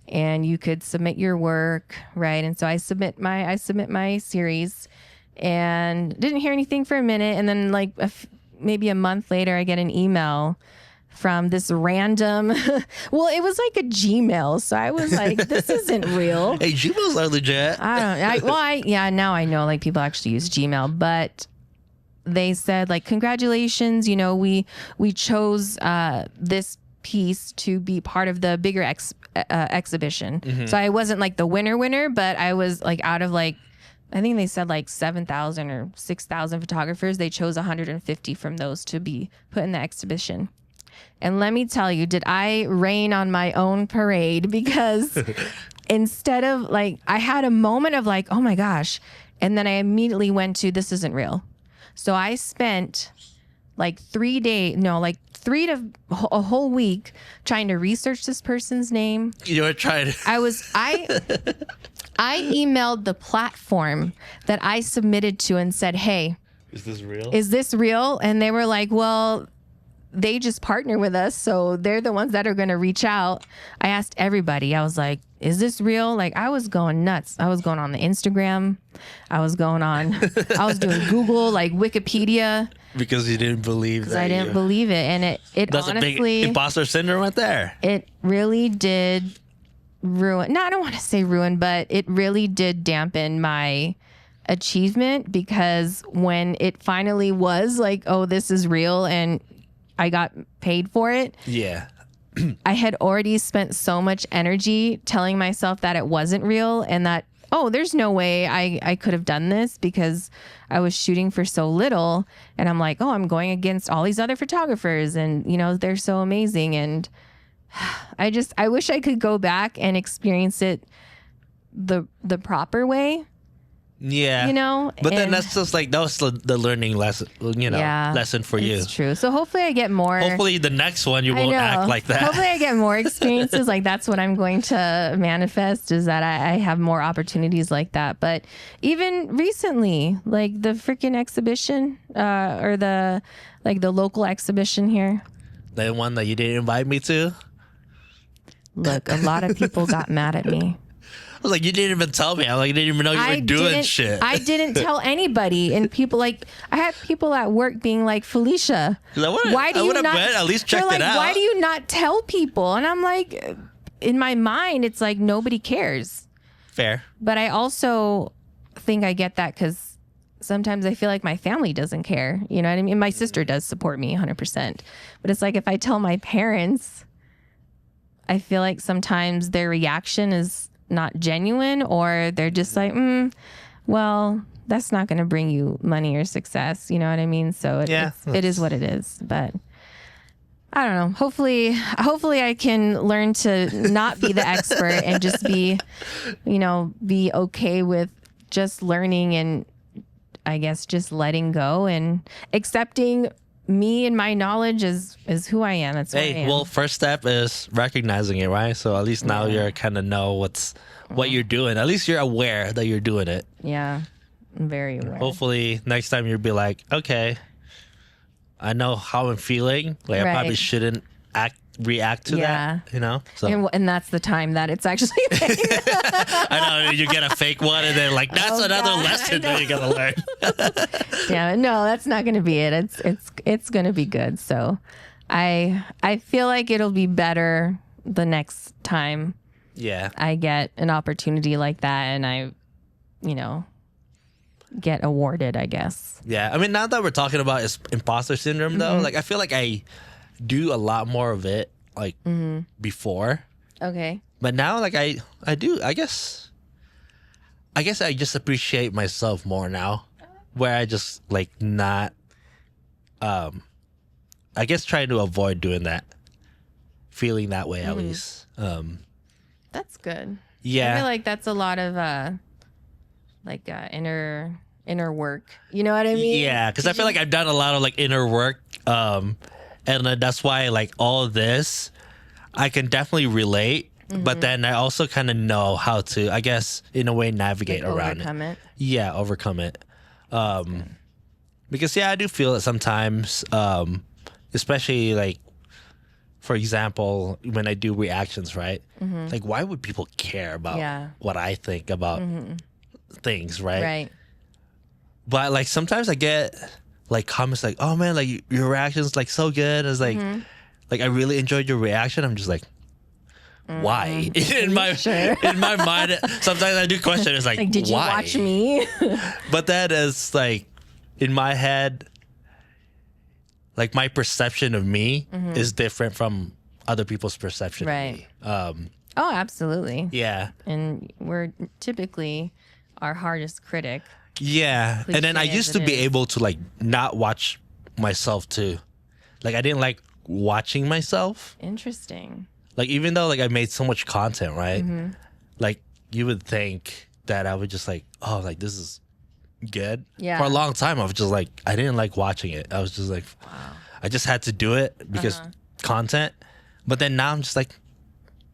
Speaker 2: and you could submit your work, right? And so I submit my series, and didn't hear anything for a minute, and then like maybe a month later, I get an email from this random, well, it was like a Gmail. So I was like, this isn't real.
Speaker 1: Hey, Gmails are legit.
Speaker 2: Now I know like people actually use Gmail, but they said like, congratulations, you know, we chose this piece to be part of the bigger exhibition. So I wasn't like the winner, but I was like out of like, I think they said like 7,000 or 6,000 photographers. They chose 150 from those to be put in the exhibition. And let me tell you, did I rain on my own parade? Because instead of like, I had a moment of like, oh my gosh. And then I immediately went to, this isn't real. So I spent like 3 days, no, like a whole week trying to research this person's name.
Speaker 1: You were trying to.
Speaker 2: I emailed the platform that I submitted to and said, hey,
Speaker 1: Is this real?
Speaker 2: is this real? And they were like, well, they just partner with us. So they're the ones that are going to reach out. I asked everybody. I was like, is this real? Like, I was going nuts. I was going on the Instagram. I was doing Google, like Wikipedia.
Speaker 1: Because you didn't believe that.
Speaker 2: I didn't believe it. And it
Speaker 1: that's
Speaker 2: honestly,
Speaker 1: a big imposter syndrome right there.
Speaker 2: It really did ruin. No, I don't want to say ruin, but it really did dampen my achievement, because when it finally was like, oh, this is real, and I got paid for it.
Speaker 1: Yeah.
Speaker 2: I had already spent so much energy telling myself that it wasn't real, and that, oh, there's no way I could have done this, because I was shooting for so little. And I'm like, oh, I'm going against all these other photographers, and, you know, they're so amazing. And I wish I could go back and experience it the proper way.
Speaker 1: Yeah.
Speaker 2: You know?
Speaker 1: But then that's just like, that was the learning lesson, lesson for you.
Speaker 2: It's true. So hopefully I get more.
Speaker 1: Hopefully the next one you won't act like that.
Speaker 2: Hopefully I get more experiences. Like, that's what I'm going to manifest, is that I have more opportunities like that. But even recently, like the freaking exhibition, or the local exhibition here.
Speaker 1: The one that you didn't invite me to?
Speaker 2: Look, a lot of people got mad at me.
Speaker 1: I was like, you didn't even tell me. I didn't even know you were doing shit.
Speaker 2: I didn't tell anybody. And people I had people at work being like, Felicia, why do you not
Speaker 1: at least checked it out.
Speaker 2: Why do you not tell people? And I'm like, in my mind, it's like, nobody cares.
Speaker 1: Fair.
Speaker 2: But I also think I get that because sometimes I feel like my family doesn't care. You know what I mean? My sister does support me 100%. But it's like, if I tell my parents, I feel like sometimes their reaction is not genuine, or they're just like, well, that's not going to bring you money or success. You know what I mean? So it is what it is. But I don't know. Hopefully I can learn to not be the expert and just be okay with just learning, and I guess just letting go and accepting me and my knowledge is who I am. That's who I am.
Speaker 1: Well, first step is recognizing it, right? So at least now you're kind of know what you're doing. At least you're aware that you're doing it.
Speaker 2: Yeah, I'm very aware.
Speaker 1: Hopefully next time you'll be like, okay, I know how I'm feeling. Like, I probably shouldn't react to that, you know? So.
Speaker 2: And that's the time that it's actually
Speaker 1: I know, you get a fake one and then like, that's another lesson that you gotta learn.
Speaker 2: Yeah, no, that's not gonna be it. It's gonna be good. So I feel like it'll be better the next time I get an opportunity like that, and I get awarded, I guess.
Speaker 1: Yeah, I mean, now that we're talking about imposter syndrome though, like I feel like I do a lot more of it like before.
Speaker 2: Okay.
Speaker 1: But now like I do, I guess I just appreciate myself more now, where I just like not I guess trying to avoid doing that, feeling that way at least.
Speaker 2: That's good.
Speaker 1: Yeah.
Speaker 2: I feel like that's a lot of inner work. You know what I mean?
Speaker 1: Yeah, because I feel like I've done a lot of like inner work, and that's why like all of this I can definitely relate. But then I also kind of know how to, I guess, in a way, navigate around
Speaker 2: overcome it.
Speaker 1: Yeah, overcome it. Because I do feel it sometimes, especially like, for example, when I do reactions, right? Like, why would people care about what I think about things, right?
Speaker 2: Right.
Speaker 1: But like sometimes I get like comments like, "Oh man, like your reaction's like so good." It's like I really enjoyed your reaction. I'm just like, why? In my mind, sometimes I do question. It's like
Speaker 2: did you
Speaker 1: why?
Speaker 2: watch me?
Speaker 1: But that is like in my head, like my perception of me is different from other people's perception of me.
Speaker 2: Oh, absolutely.
Speaker 1: Yeah.
Speaker 2: And we're typically our hardest critic.
Speaker 1: Yeah. And then I used to be able to like not watch myself too. Like I didn't like watching myself.
Speaker 2: Interesting.
Speaker 1: Like even though like I made so much content, right? Like you would think that I would just like, oh, like this is good.
Speaker 2: Yeah.
Speaker 1: For a long time I was just like, I didn't like watching it. I was just like, I just had to do it because content. But then now I'm just like,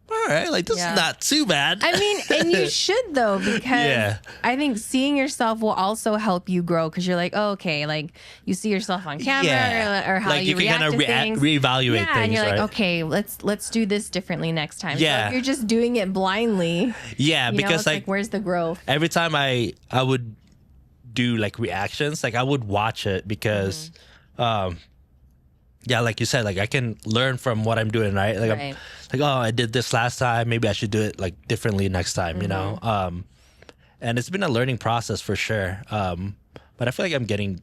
Speaker 1: all right, like this
Speaker 2: Yeah.
Speaker 1: is not too bad.
Speaker 2: I mean, and you should though, because
Speaker 1: Yeah.
Speaker 2: I think seeing yourself will also help you grow because you're like, oh, okay, like you see yourself on camera or how
Speaker 1: like
Speaker 2: you
Speaker 1: you can
Speaker 2: react
Speaker 1: kind of
Speaker 2: to things.
Speaker 1: reevaluate
Speaker 2: Yeah,
Speaker 1: things,
Speaker 2: and you're like,
Speaker 1: right?
Speaker 2: okay, let's do this differently next time. So
Speaker 1: Yeah.
Speaker 2: if you're just doing it blindly,
Speaker 1: Yeah,
Speaker 2: you know,
Speaker 1: because
Speaker 2: it's
Speaker 1: like
Speaker 2: where's the growth?
Speaker 1: every time I would do like reactions, like I would watch it because yeah, like you said, like I can learn from what I'm doing, right? Like
Speaker 2: Right.
Speaker 1: I'm like, oh, I did this last time, maybe I should do it like differently next time, you know? And it's been a learning process for sure. But I feel like I'm getting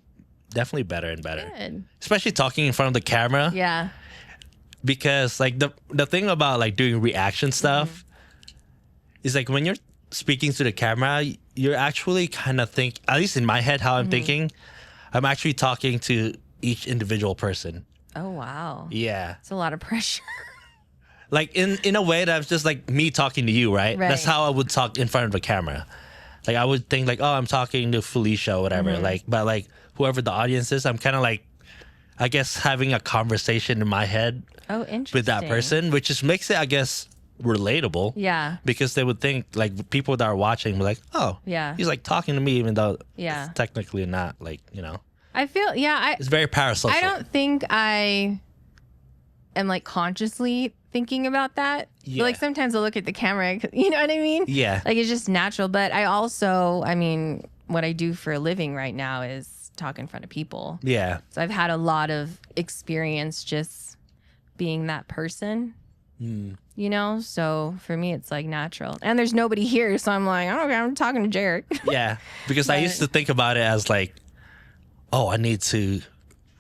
Speaker 1: definitely better and better.
Speaker 2: Good.
Speaker 1: Especially talking in front of the camera.
Speaker 2: Yeah.
Speaker 1: Because like the thing about like doing reaction stuff is like when you're speaking to the camera, you're actually kind of at least in my head how I'm thinking, I'm actually talking to each individual person.
Speaker 2: Oh wow.
Speaker 1: Yeah.
Speaker 2: It's a lot of pressure.
Speaker 1: Like in a way that's just like me talking to you, right?
Speaker 2: Right.
Speaker 1: That's how I would talk in front of the camera. Like I would think like, oh, I'm talking to Felicia or whatever. Like, but like whoever the audience is, I'm kind of like, I guess having a conversation in my head
Speaker 2: Oh, interesting.
Speaker 1: with that person, which just makes it, I guess, relatable.
Speaker 2: Yeah.
Speaker 1: Because they would think like people that are watching be like, oh,
Speaker 2: Yeah.
Speaker 1: he's like talking to me, even though
Speaker 2: Yeah.
Speaker 1: it's technically not, like, you know,
Speaker 2: I feel
Speaker 1: it's very parasocial.
Speaker 2: I don't think I am like consciously thinking about that.
Speaker 1: Yeah.
Speaker 2: But like sometimes I'll look at the camera, you know what I mean?
Speaker 1: Yeah.
Speaker 2: Like it's just natural. But I also, I mean, what I do for a living right now is talk in front of people.
Speaker 1: Yeah.
Speaker 2: So I've had a lot of experience just being that person, you know? So for me, it's like natural. And there's nobody here. So I'm like, okay, I'm talking to JERiCK.
Speaker 1: Yeah. Because I used to think about it as like, oh, I need to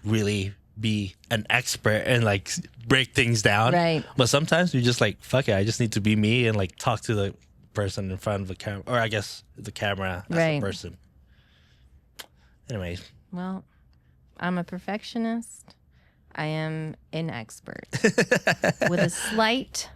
Speaker 1: really be an expert and like break things down.
Speaker 2: Right.
Speaker 1: But sometimes you just like, fuck it, I just need to be me and like talk to the person in front of the camera, or I guess the camera as
Speaker 2: Right.
Speaker 1: a person. Anyways.
Speaker 2: Well, I'm a perfectionist. I am an expert with a slight,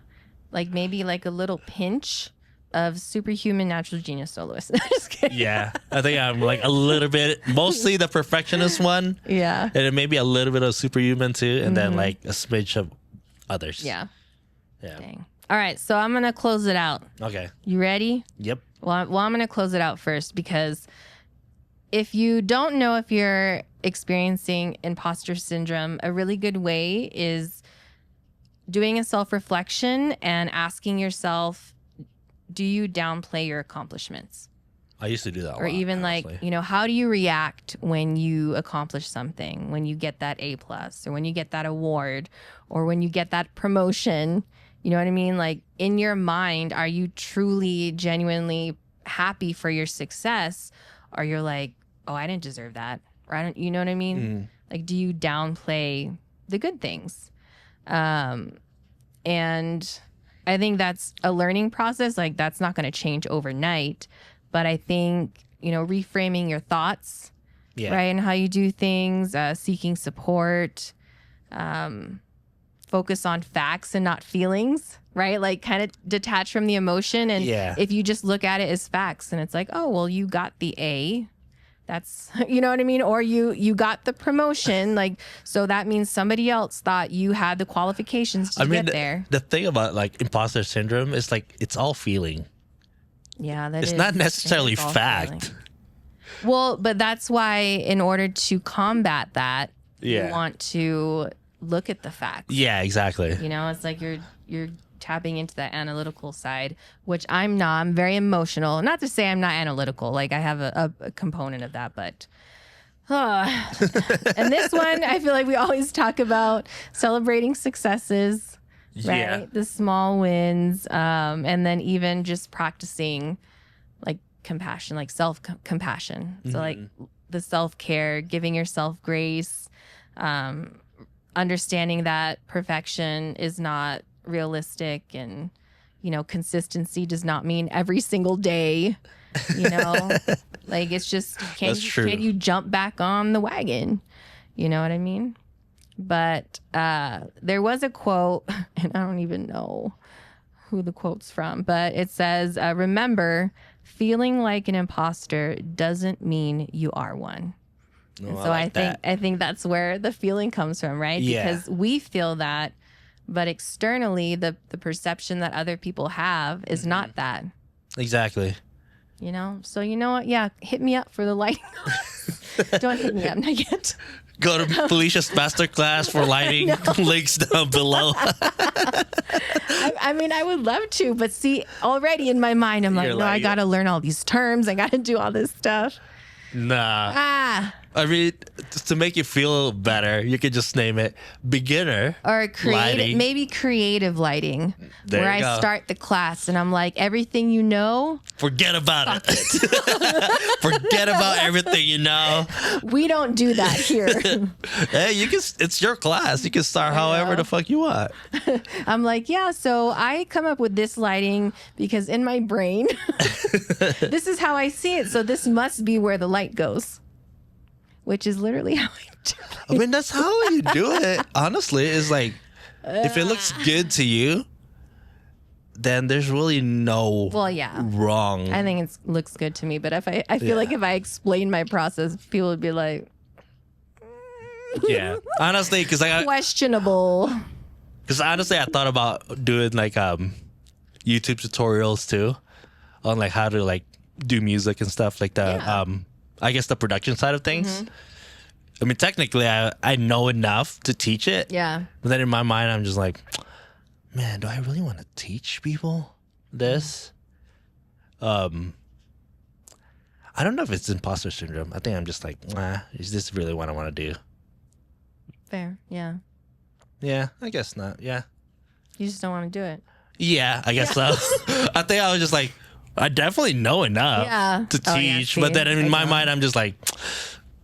Speaker 2: like maybe like a little pinch of superhuman natural genius soloist. Just kidding.
Speaker 1: Yeah. I think I'm like a little bit, mostly the perfectionist one.
Speaker 2: Yeah.
Speaker 1: And then maybe a little bit of superhuman too. And then like a smidge of others.
Speaker 2: Yeah.
Speaker 1: Yeah.
Speaker 2: Dang. All right. So I'm going to close it out.
Speaker 1: Okay.
Speaker 2: You ready?
Speaker 1: Yep.
Speaker 2: Well, I'm going to close it out first because if you don't know if you're experiencing imposter syndrome, a really good way is doing a self-reflection and asking yourself, do you downplay your accomplishments?
Speaker 1: I used to do that a
Speaker 2: Or
Speaker 1: lot,
Speaker 2: even
Speaker 1: honestly.
Speaker 2: like, you know, how do you react when you accomplish something, when you get that A+, or when you get that award, or when you get that promotion? You know what I mean? Like in your mind, are you truly, genuinely happy for your success? Or you're like, oh, I didn't deserve that. Or I don't, you know what I mean? Like, do you downplay the good things? And I think that's a learning process. Like that's not going to change overnight. But I think, you know, reframing your thoughts,
Speaker 1: Yeah.
Speaker 2: right? And how you do things, seeking support, focus on facts and not feelings, right? Like kind of detach from the emotion. And
Speaker 1: Yeah.
Speaker 2: if you just look at it as facts and it's like, oh, well, you got the A. That's, you know what I mean? Or you got the promotion. Like, so that means somebody else thought you had the qualifications to get there.
Speaker 1: The thing about like imposter syndrome is like it's all feeling.
Speaker 2: Yeah,
Speaker 1: It's not necessarily
Speaker 2: it is all
Speaker 1: fact.
Speaker 2: feeling. Well, but that's why in order to combat that,
Speaker 1: Yeah.
Speaker 2: you want to look at the facts.
Speaker 1: Yeah, exactly.
Speaker 2: You know, it's like you're tapping into that analytical side, which I'm not. I'm very emotional. Not to say I'm not analytical. Like I have a component of that, but and this one, I feel like we always talk about celebrating successes, right?
Speaker 1: Yeah.
Speaker 2: The small wins, and then even just practicing like compassion, like self-compassion. So like the self-care, giving yourself grace, understanding that perfection is not realistic, and you know, consistency does not mean every single day, you know. Like it's just can you jump back on the wagon, you know what I mean? But there was a quote, and I don't even know who the quote's from, but it says, remember, feeling like an imposter doesn't mean you are one.
Speaker 1: No,
Speaker 2: So
Speaker 1: I think
Speaker 2: I think that's where the feeling comes from, right?
Speaker 1: Yeah.
Speaker 2: Because we feel that But externally, the perception that other people have is not that.
Speaker 1: Exactly.
Speaker 2: You know? So you know what? Yeah, hit me up for the lighting. Don't hit me up, not yet.
Speaker 1: Go to Felicia's masterclass for lighting. Links down below.
Speaker 2: I mean, I would love to, but see, already in my mind, I'm like,
Speaker 1: You're
Speaker 2: no, I
Speaker 1: like-
Speaker 2: got to learn all these terms. I got to do all this stuff.
Speaker 1: Nah. I mean, to make you feel better, you could just name it beginner.
Speaker 2: Or
Speaker 1: Lighting.
Speaker 2: maybe creative lighting,
Speaker 1: There
Speaker 2: where
Speaker 1: you
Speaker 2: I
Speaker 1: go.
Speaker 2: start the class and I'm like, everything you know,
Speaker 1: Forget about it. Forget about everything you know.
Speaker 2: we don't do that here.
Speaker 1: Hey, you can. It's your class. You can start however the fuck you want.
Speaker 2: I'm like, yeah, so I come up with this lighting because in my brain, this is how I see it. So this must be where the light goes, which is literally how I do it.
Speaker 1: I mean, that's how you do it. Honestly, it's like if it looks good to you, then there's really no
Speaker 2: Well, yeah.
Speaker 1: wrong.
Speaker 2: I think it looks good to me, but if I feel like if I explain my process, people would be like,
Speaker 1: Yeah, honestly, because
Speaker 2: questionable.
Speaker 1: honestly, I thought about doing like YouTube tutorials too, on like how to like do music and stuff like that.
Speaker 2: Yeah.
Speaker 1: I guess the production side of things. I mean, technically, I know enough to teach it.
Speaker 2: Yeah.
Speaker 1: But then in my mind, I'm just like, man, do I really want to teach people this? I don't know if it's imposter syndrome. I think I'm just like, nah, is this really what I want to do?
Speaker 2: Fair. Yeah.
Speaker 1: Yeah, I guess not. Yeah.
Speaker 2: You just don't want to do it.
Speaker 1: Yeah, I guess so. I think I was just like, I definitely know enough
Speaker 2: Yeah.
Speaker 1: to
Speaker 2: Oh, yeah,
Speaker 1: teach.
Speaker 2: see?
Speaker 1: But then in
Speaker 2: I
Speaker 1: my
Speaker 2: know.
Speaker 1: mind, I'm just like,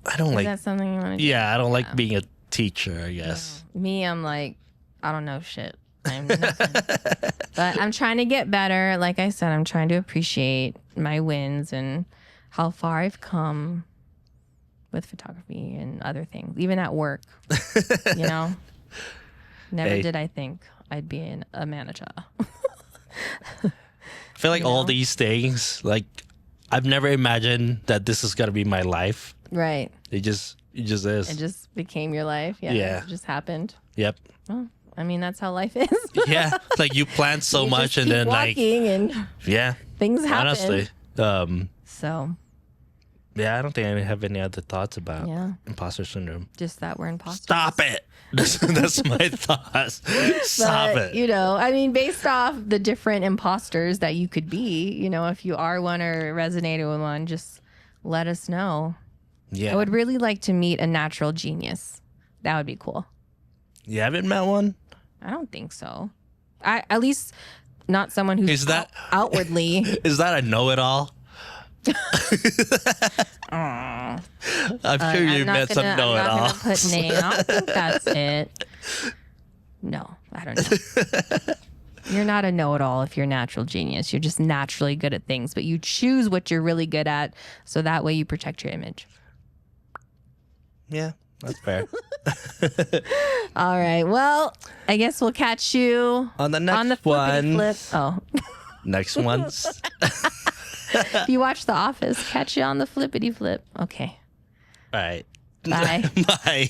Speaker 1: I don't
Speaker 2: Is
Speaker 1: like,
Speaker 2: that something you want to do?
Speaker 1: yeah, I don't like being a teacher, I guess.
Speaker 2: Me, I'm like, I don't know shit. I'm nothing. But I'm trying to get better. Like I said, I'm trying to appreciate my wins and how far I've come with photography and other things, even at work. You know, never
Speaker 1: Hey.
Speaker 2: did I think I'd be a manager.
Speaker 1: I feel like all these things, like, I've never imagined that this is going to be my life.
Speaker 2: Right.
Speaker 1: It just is.
Speaker 2: It just became your life. Yeah.
Speaker 1: Yeah.
Speaker 2: It just happened.
Speaker 1: Yep.
Speaker 2: Well, I mean, that's how life is.
Speaker 1: Yeah. Like you plan so
Speaker 2: You
Speaker 1: much
Speaker 2: just
Speaker 1: and
Speaker 2: keep
Speaker 1: then like,
Speaker 2: walking and
Speaker 1: yeah,
Speaker 2: things happen.
Speaker 1: honestly.
Speaker 2: So,
Speaker 1: Yeah, I don't think I have any other thoughts about
Speaker 2: yeah,
Speaker 1: imposter syndrome.
Speaker 2: just that we're imposters.
Speaker 1: Stop it. That's my thoughts. Stop
Speaker 2: But,
Speaker 1: it.
Speaker 2: you know, I mean, based off the different imposters that you could be, you know, if you are one or resonated with one, just let us know.
Speaker 1: Yeah.
Speaker 2: I would really like to meet a natural genius. That would be cool.
Speaker 1: You haven't met one?
Speaker 2: I don't think so. At least not someone who's
Speaker 1: Is that-
Speaker 2: outwardly.
Speaker 1: Is that a know-it-all? I'm sure you
Speaker 2: I'm not
Speaker 1: met some
Speaker 2: gonna
Speaker 1: know-it-all.
Speaker 2: put name. I don't think that's it. No, I don't know. You're not a know-it-all if you're a natural genius. You're just naturally good at things, but you choose what you're really good at, so that way you protect your image.
Speaker 1: Yeah, that's fair.
Speaker 2: All right. Well, I guess we'll catch you
Speaker 1: On the next
Speaker 2: on the flippity
Speaker 1: one.
Speaker 2: flip. Oh,
Speaker 1: Next one's.
Speaker 2: if you watch The Office, catch you on the flippity flip. Okay.
Speaker 1: All right.
Speaker 2: Bye.
Speaker 1: Bye.